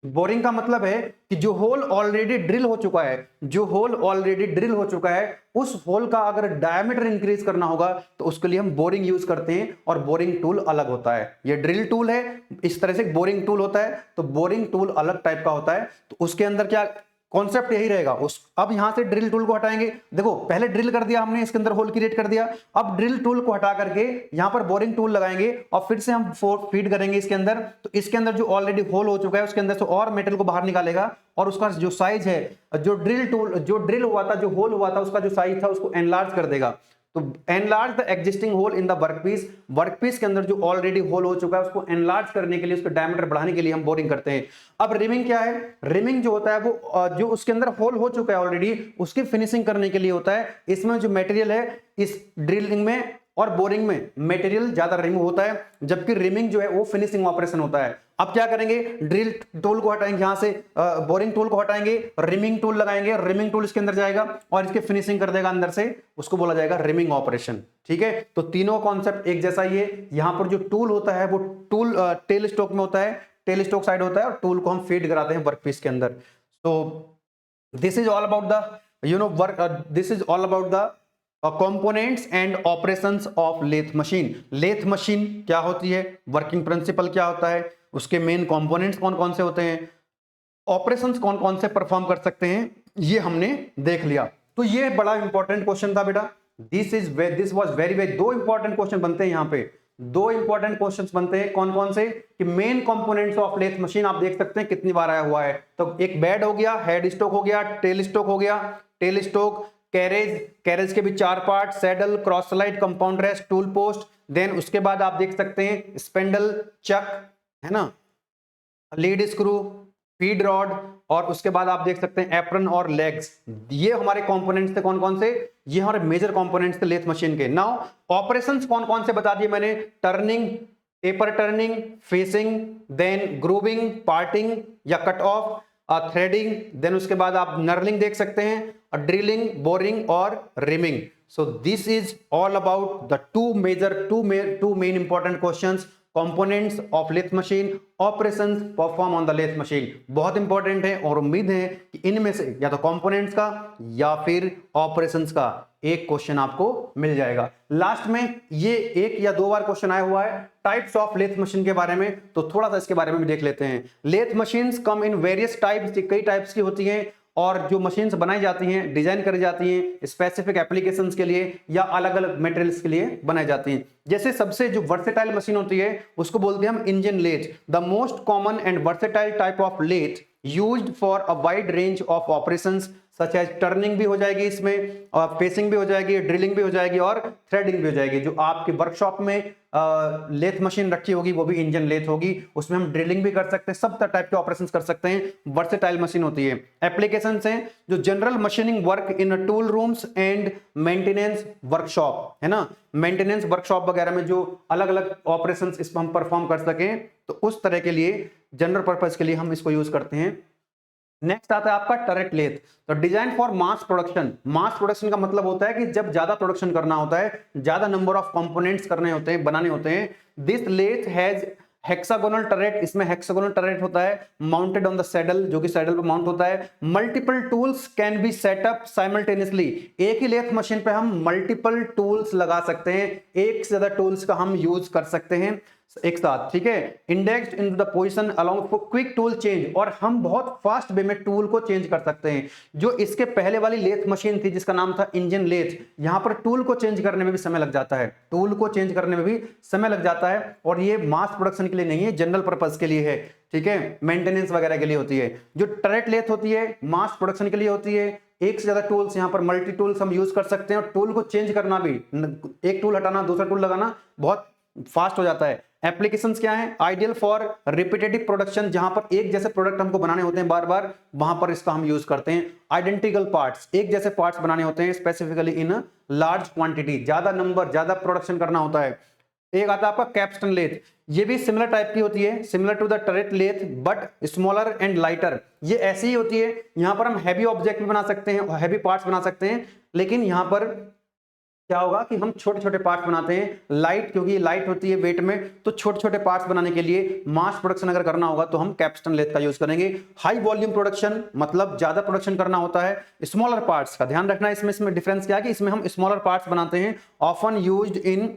बोरिंग का मतलब है कि जो होल ऑलरेडी ड्रिल हो चुका है, जो होल ऑलरेडी ड्रिल हो चुका है, उस होल का अगर डायमीटर इंक्रीज करना होगा तो उसके लिए हम बोरिंग यूज करते हैं, और बोरिंग टूल अलग होता है। ये ड्रिल टूल है, इस तरह से बोरिंग टूल होता है, तो बोरिंग टूल अलग टाइप का होता है। तो उसके अंदर क्या कॉन्सेप्ट यही रहेगा। अब यहां से ड्रिल टूल को हटाएंगे, देखो पहले ड्रिल कर दिया हमने, इसके अंदर होल क्रिएट कर दिया, अब ड्रिल टूल को हटा करके यहां पर बोरिंग टूल लगाएंगे और फिर से हम फीड करेंगे इसके अंदर, तो इसके अंदर जो ऑलरेडी होल हो चुका है उसके अंदर से और मेटेरियल को बाहर निकालेगा, और उसका जो साइज है, जो ड्रिल हुआ था, जो होल हुआ था, उसका जो साइज था उसको एनलार्ज कर देगा। तो enlarge the existing hole in the workpiece, workpiece के अंदर जो ऑलरेडी होल हो चुका है उसको एनलार्ज करने के लिए, उसका डायमीटर बढ़ाने के लिए हम बोरिंग करते हैं। अब रिमिंग क्या है? रिमिंग जो होता है वो जो उसके अंदर होल हो चुका है ऑलरेडी, उसकी फिनिशिंग करने के लिए होता है। इसमें जो मटेरियल है, इस ड्रिलिंग में और बोरिंग में मटेरियल ज्यादा रिमूव होता है, जबकि रिमिंग जो है वो फिनिशिंग ऑपरेशन होता है। अब क्या करेंगे? ड्रिल टूल को हटाएंगे, यहां से बोरिंग टूल को हटाएंगे, रिमिंग टूल लगाएंगे, रिमिंग टूल इसके अंदर जाएगा और इसके फिनिशिंग कर देगा अंदर से, उसको बोला जाएगा रिमिंग ऑपरेशन। ठीक है, तो तीनों कॉन्सेप्ट एक जैसा ही है। यहां पर जो टूल होता है वो टूल टेल स्टॉक में होता है, टेल स्टॉक साइड होता है, और टूल को हम फीड कराते हैं वर्कपीस के अंदर। तो this is all about the work, this is all about the components and operations of lathe machine. Lathe machine क्या होती है, वर्किंग प्रिंसिपल क्या होता है, उसके मेन कंपोनेंट्स कौन कौन से होते हैं, ऑपरेशंस कौन कौन से परफॉर्म कर सकते हैं, ये हमने देख लिया। तो ये बड़ा इंपॉर्टेंट क्वेश्चन था बेटा, दिस वाज वेरी वेरी, दो इंपॉर्टेंट क्वेश्चन बनते हैं यहाँ पे, दो इंपॉर्टेंट क्वेश्चंस बनते हैं। कौन कौन से? कि main components of lathe machine आप देख सकते हैं कितनी बार आया हुआ है। तो एक बेड हो गया, हेड स्टॉक हो गया, टेल स्टॉक हो गया, टेल स्टॉक, कैरेज, कैरेज के भी 4 part, saddle, cross slide, compound rest, tool post, then उसके बाद आप देख सकते हैं स्पेंडल, चक, है ना, लीड स्क्रू, फीड रॉड, और उसके बाद आप देख सकते हैं एप्रन और लेग्स। ये हमारे कंपोनेंट्स थे। कौन कौन से? ये हमारे मेजर कंपोनेंट्स थे लेथ मशीन के। नाउ ऑपरेशंस कौन कौन से बता दिए मैंने, turning, taper turning, facing, then grooving, parting या कट ऑफ, थ्रेडिंग, देन उसके बाद आप नर्लिंग देख सकते हैं, ड्रिलिंग, बोरिंग और reaming. So this is all about the two main important questions, components of lathe machine, operations perform on the lathe machine. बहुत important है और उम्मीद है कि इनमें से या तो कंपोनेंट्स का या फिर ऑपरेशंस का एक क्वेश्चन आपको मिल जाएगा। लास्ट में ये 1 या 2 बार क्वेश्चन आया हुआ है टाइप्स ऑफ लेथ मशीन के बारे में, तो थोड़ा सा इसके बारे में भी देख लेते हैं। Lathe machines come in various types, कई टाइप्स की होती हैं, और जो मशीन्स बनाई जाती हैं, डिजाइन करी जाती हैं स्पेसिफिक एप्लीकेशंस के लिए या अलग अलग मटेरियल्स के लिए बनाई जाती हैं। जैसे सबसे जो वर्सेटाइल मशीन होती है उसको बोलते हैं हम engine lathe. The most common and versatile type of lathe used for a wide range of operations such as turning भी हो जाएगी इसमें, और फेसिंग भी हो जाएगी, ड्रिलिंग भी हो जाएगी और थ्रेडिंग भी हो जाएगी। जो आपकी वर्कशॉप में लेथ मशीन रखी होगी वो भी इंजन लेथ होगी, उसमें हम ड्रिलिंग भी कर सकते हैं, सब टाइप के ऑपरेशंस कर सकते हैं, वर्सेटाइल मशीन होती है। एप्लीकेशंस हैं जो general machining work in tool rooms and maintenance workshop, है ना, मेंटेनेंस वर्कशॉप वगैरह में जो अलग अलग ऑपरेशंस इसमें हम परफॉर्म कर सकें, तो उस तरह के लिए जनरल पर्पज के लिए हम इसको यूज करते हैं। नेक्स्ट आता है आपका टरेट लेथ। तो design for mass production. Mass production का मतलब होता है कि जब ज्यादा प्रोडक्शन करना होता है, ज्यादा नंबर ऑफ कंपोनेंट्स करने होते हैं, बनाने होते हैं। This lathe has hexagonal turret, इसमें हेक्सागोनल टरेट होता है, माउंटेड ऑन द सैडल, जो कि सैडल पर माउंट होता है। Multiple tools can be set up simultaneously, एक ही लेथ मशीन पे हम मल्टीपल टूल्स लगा सकते हैं, एक से ज्यादा टूल्स का हम यूज कर सकते हैं एक साथ, ठीक है। Indexed in the position allowing for quick tool change, और हम बहुत फास्ट वे में टूल को चेंज कर सकते हैं। जो इसके पहले वाली लेथ मशीन थी जिसका नाम था इंजन लेथ, यहां पर टूल को चेंज करने में भी समय लग जाता है, टूल को चेंज करने में भी समय लग जाता है, और ये मास प्रोडक्शन के लिए नहीं है, जनरल पर्पज के लिए है, ठीक है, मेंटेनेंस वगैरह के लिए होती है। जो टरेट लेथ होती है मास प्रोडक्शन के लिए होती है, एक से ज्यादा टूल्स, यहां पर मल्टी टूल्स हम यूज कर सकते हैं, और टूल को चेंज करना भी, एक टूल हटाना दूसरा टूल लगाना बहुत फास्ट हो जाता है। एप्लीकेशंस क्या है? आइडियल फॉर रिपीटेटिव प्रोडक्शन, जहां पर एक जैसे प्रोडक्ट हमको बनाने होते हैं बार बार, वहां पर इसका हम यूज करते हैं। आइडेंटिकल पार्ट्स, एक जैसे पार्ट्स बनाने होते हैं स्पेसिफिकली इन लार्ज क्वांटिटी, ज्यादा नंबर, ज्यादा प्रोडक्शन करना होता है। एक आता है आपका कैप्स्टन लेथ, ये भी सिमिलर टाइप की होती है, similar to the turret lathe but smaller and lighter. ये ऐसी ही होती है, यहां पर हम हैवी ऑब्जेक्ट भी बना सकते हैं, हैवी पार्ट्स बना सकते हैं, लेकिन यहां पर क्या होगा कि हम छोटे छोटे पार्ट्स बनाते हैं, लाइट, क्योंकि लाइट होती है वेट में, तो छोटे छोटे पार्ट्स बनाने के लिए मास प्रोडक्शन अगर करना होगा तो हम कैप्स्टन लेथ का यूज करेंगे। हाई वॉल्यूम प्रोडक्शन मतलब ज्यादा प्रोडक्शन करना होता है। स्मॉलर पार्ट्स का ध्यान रखना, इसमें डिफरेंस क्या है कि इसमें हम स्मॉलर पार्ट्स बनाते हैं, often used in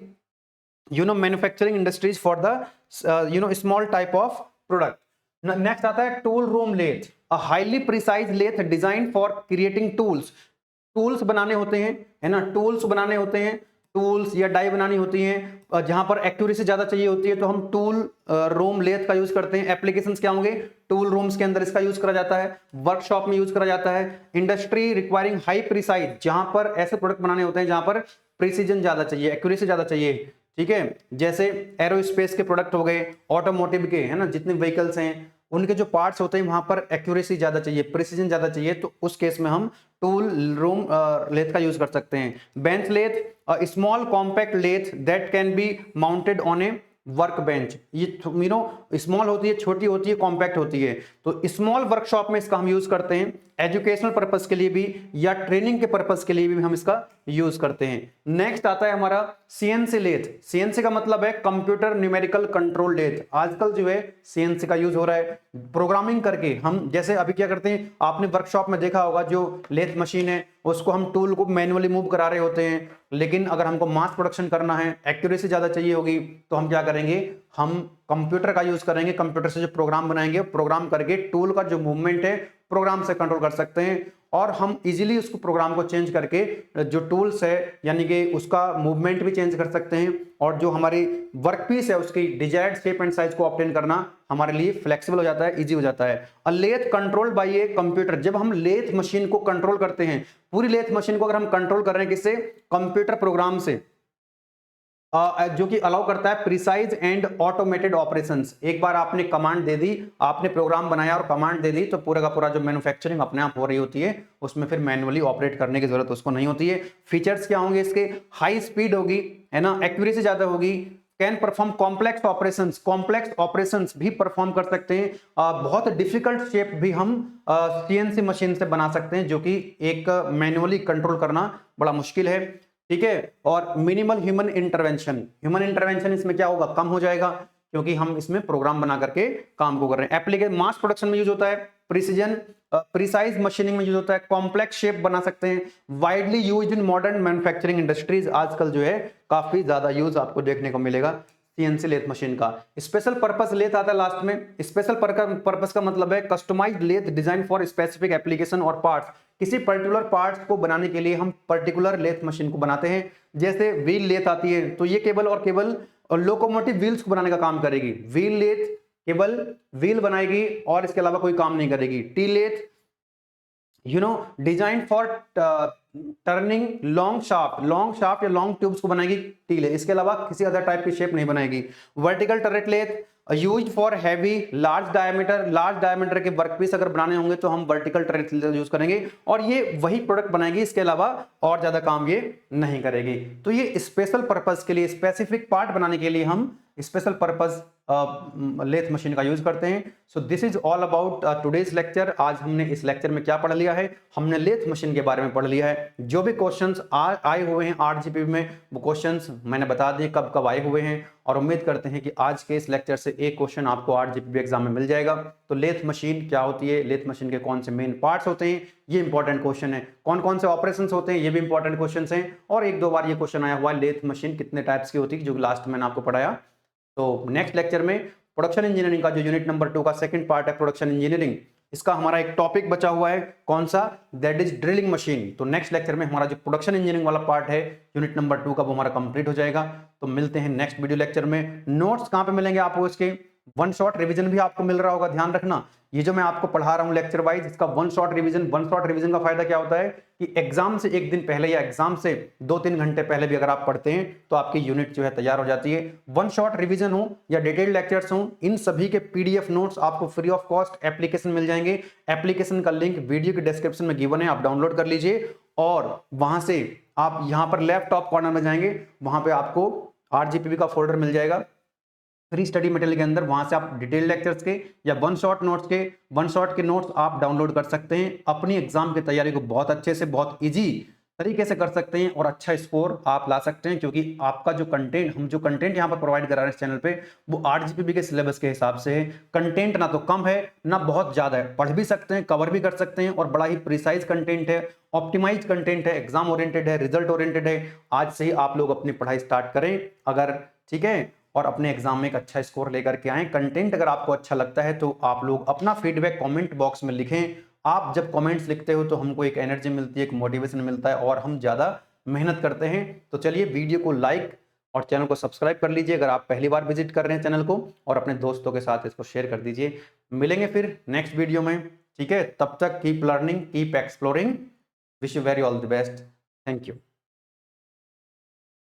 manufacturing industries for the small type of product. Next आता है tool room lathe, a highly precise lathe design for creating tools. Tools बनाने होते हैं, है ना, टूल्स बनाने होते हैं, टूल्स या डाई बनानी होती हैं, जहां पर एक्यूरेसी ज्यादा चाहिए होती है तो हम टूल रूम लेथ का यूज करते हैं। एप्लीकेशंस क्या होंगे? टूल रूम्स के अंदर इसका यूज करा जाता है, वर्कशॉप में यूज करा जाता है। इंडस्ट्री रिक्वायरिंग हाई प्रिसाइज, जहां पर ऐसे प्रोडक्ट बनाने होते हैं जहां पर प्रिसीजन ज्यादा चाहिए, एक्यूरेसी ज्यादा चाहिए, ठीक है, जैसे एरोस्पेस के प्रोडक्ट हो गए, ऑटोमोटिव के, है ना, जितने व्हीकल्स हैं उनके जो पार्ट्स होते हैं वहां पर एक्यूरेसी ज्यादा चाहिए, प्रिसीजन ज्यादा चाहिए, तो उस केस में हम टूल रूम लेथ का यूज कर सकते हैं। Bench lathe, small compact lathe that can be mounted on a work bench. ये स्मॉल होती है, छोटी होती है, कॉम्पैक्ट होती है, तो स्मॉल वर्कशॉप में इसका हम यूज करते हैं। एजुकेशनल पर्पस के लिए भी या ट्रेनिंग के पर्पस के लिए भी हम इसका यूज करते हैं। नेक्स्ट आता है हमारा सीएनसी लेथ। सीएनसी का मतलब है कंप्यूटर न्यूमेरिकल कंट्रोल लेथ। आजकल जो है सीएनसी का यूज हो रहा है प्रोग्रामिंग करके। हम जैसे अभी क्या करते हैं, आपने वर्कशॉप में देखा होगा, जो लेथ मशीन है उसको हम टूल को मैन्युअली मूव करा रहे होते हैं, लेकिन अगर हमको मास प्रोडक्शन करना है, एक्यूरेसी ज्यादा चाहिए होगी, तो हम क्या करेंगे, हम कंप्यूटर का यूज करेंगे। कंप्यूटर से जो प्रोग्राम बनाएंगे, प्रोग्राम करके टूल का जो मूवमेंट है प्रोग्राम से कंट्रोल कर सकते हैं, और हम इजीली उसको प्रोग्राम को चेंज करके जो टूल्स है यानी कि उसका मूवमेंट भी चेंज कर सकते हैं, और जो हमारी वर्कपीस है उसकी डिजायर्ड शेप एंड साइज को ऑब्टेन करना हमारे लिए फ्लेक्सिबल हो जाता है, इजी हो जाता है। A lathe controlled by a computer, जब हम लेथ मशीन को कंट्रोल करते हैं, पूरी लेथ मशीन को अगर हम कंट्रोल कर रहे हैं किससे? कंप्यूटर प्रोग्राम से, जो कि अलाउ करता है प्रिसाइज एंड ऑटोमेटेड ऑपरेशंस। एक बार आपने कमांड दे दी, आपने प्रोग्राम बनाया और कमांड दे दी, तो पूरा का पूरा जो मैन्युफैक्चरिंग अपने आप हो रही होती है, उसमें फिर मैन्युअली ऑपरेट करने की जरूरत उसको नहीं होती है। फीचर्स क्या होंगे इसके? हाई स्पीड होगी, है ना, एक्यूरेसी ज्यादा होगी, can perform complex operations, complex operations भी परफॉर्म कर सकते हैं। बहुत डिफिकल्ट शेप भी हम सीएनसी मशीन से बना सकते हैं, जो कि एक मैन्युअली कंट्रोल करना बड़ा मुश्किल है, ठीक है। और minimal human intervention, human intervention इसमें क्या होगा? कम हो जाएगा, क्योंकि हम इसमें प्रोग्राम बना करके काम को कर रहे हैं। एप्लीकेशन मास प्रोडक्शन में यूज होता है, प्रिसीजन प्रिसाइज मशीनिंग में यूज होता है, कॉम्प्लेक्स शेप बना सकते हैं, widely used in modern manufacturing industries. आजकल जो है काफी ज्यादा यूज आपको देखने को मिलेगा सीएनसी लेथ मशीन का। स्पेशल पर्पस लेथ आता है लास्ट में। स्पेशल पर्पस का मतलब है customized lathe design for specific application और पार्ट्स। किसी पर्टिकुलर पार्ट्स को बनाने के लिए हम पर्टिकुलर लेथ मशीन को बनाते हैं। जैसे व्हील लेथ आती है, तो ये केवल और केवल लोकोमोटिव व्हील्स को बनाने का काम करेगी। व्हील लेथ केवल व्हील बनाएगी और इसके अलावा कोई काम नहीं करेगी। T lathe design for turning long shaft या लॉन्ग ट्यूब्स को बनाएगी टी लेथ, इसके अलावा किसी अदर टाइप की शेप नहीं बनाएगी। Vertical turret lathe used for heavy large diameter के वर्कपीस अगर बनाने होंगे तो हम वर्टिकल टरेट यूज करेंगे, और ये वही प्रोडक्ट बनाएगी, इसके अलावा और ज्यादा काम ये नहीं करेगी। तो ये स्पेशल पर्पस के लिए, स्पेसिफिक पार्ट बनाने के लिए हम स्पेशल पर्पस लेथ मशीन का यूज करते हैं। So this is all about today's lecture. आज हमने इस लेक्चर में क्या पढ़ लिया है? हमने लेथ मशीन के बारे में पढ़ लिया है। जो भी क्वेश्चंस आए हुए हैं आरजीपी में, वो क्वेश्चंस मैंने बता दिए कब कब आए हुए हैं, और उम्मीद करते हैं कि आज के इस लेक्चर से एक क्वेश्चन आपको आरजीपी एग्जाम में मिल जाएगा। तो लेथ मशीन क्या होती है, लेथ मशीन के कौन से मेन पार्ट्स होते हैं, ये इंपॉर्टेंट क्वेश्चन है। कौन कौन से ऑपरेशन होते हैं, ये भी इंपॉर्टेंट क्वेश्चन है। और एक दो बार ये क्वेश्चन आया हुआ है, लेथ मशीन कितने टाइप्स की होती है, जो लास्ट मैंने आपको पढ़ाया। तो नेक्स्ट लेक्चर में प्रोडक्शन इंजीनियरिंग का जो यूनिट नंबर 2 का सेकंड पार्ट है प्रोडक्शन इंजीनियरिंग, इसका हमारा एक टॉपिक बचा हुआ है, कौन सा? That is drilling machine. तो नेक्स्ट लेक्चर में हमारा जो प्रोडक्शन इंजीनियरिंग वाला पार्ट है यूनिट नंबर 2 का, वो हमारा कंप्लीट हो जाएगा। तो मिलते हैं नेक्स्ट वीडियो लेक्चर में। नोट्स कहां पे मिलेंगे आपको? इसके वन शॉट रिवीजन भी आपको मिल रहा होगा, ध्यान रखना, ये जो मैं आपको पढ़ा रहा हूँ लेक्चर वाइज, इसका वन शॉट रिवीजन का फायदा क्या होता है कि एग्जाम से एक दिन पहले या एग्जाम से 2-3 घंटे पहले भी अगर आप पढ़ते हैं तो आपकी यूनिट जो है तैयार हो जाती है। वन शॉट रिवीजन हो या डिटेल्ड लेक्चर्स हो, इन सभी के पीडीएफ नोट्स आपको फ्री ऑफ कॉस्ट एप्लीकेशन मिल जाएंगे। एप्लीकेशन का लिंक वीडियो के डिस्क्रिप्शन में गिवन है, आप डाउनलोड कर लीजिए और वहां से आप यहां पर लेफ्ट टॉप कॉर्नर में जाएंगे, वहां पे आपको आरजीपीवी का फोल्डर मिल जाएगा फ्री स्टडी मटेरियल के अंदर। वहां से आप डिटेल लेक्चर्स के या वन शॉट के नोट्स आप डाउनलोड कर सकते हैं। अपनी एग्जाम की तैयारी को बहुत अच्छे से, बहुत इजी तरीके से कर सकते हैं और अच्छा स्कोर आप ला सकते हैं, क्योंकि आपका जो कंटेंट, हम जो कंटेंट यहाँ पर प्रोवाइड करा रहे हैं इस चैनल पे, वो आरजीपीवी के सिलेबस के हिसाब से है। कंटेंट ना तो कम है ना बहुत ज्यादा है, पढ़ भी सकते हैं, कवर भी कर सकते हैं और बड़ा ही प्रिसाइज कंटेंट है, ऑप्टिमाइज कंटेंट है, एग्जाम ओरिएंटेड है, रिजल्ट ओरिएंटेड है। आज से ही आप लोग अपनी पढ़ाई स्टार्ट करें अगर, ठीक है, और अपने एग्जाम में एक अच्छा स्कोर लेकर के आए। कंटेंट अगर आपको अच्छा लगता है तो आप लोग अपना फीडबैक कमेंट बॉक्स में लिखें। आप जब कमेंट्स लिखते हो तो हमको एक एनर्जी मिलती है, एक मोटिवेशन मिलता है और हम ज्यादा मेहनत करते हैं। तो चलिए वीडियो को लाइक और चैनल को सब्सक्राइब कर लीजिए अगर आप पहली बार विजिट कर रहे हैं चैनल को, और अपने दोस्तों के साथ इसको शेयर कर दीजिए। मिलेंगे फिर नेक्स्ट वीडियो में, ठीक है? तब तक keep learning, keep exploring. Wish you very all the best. Thank you.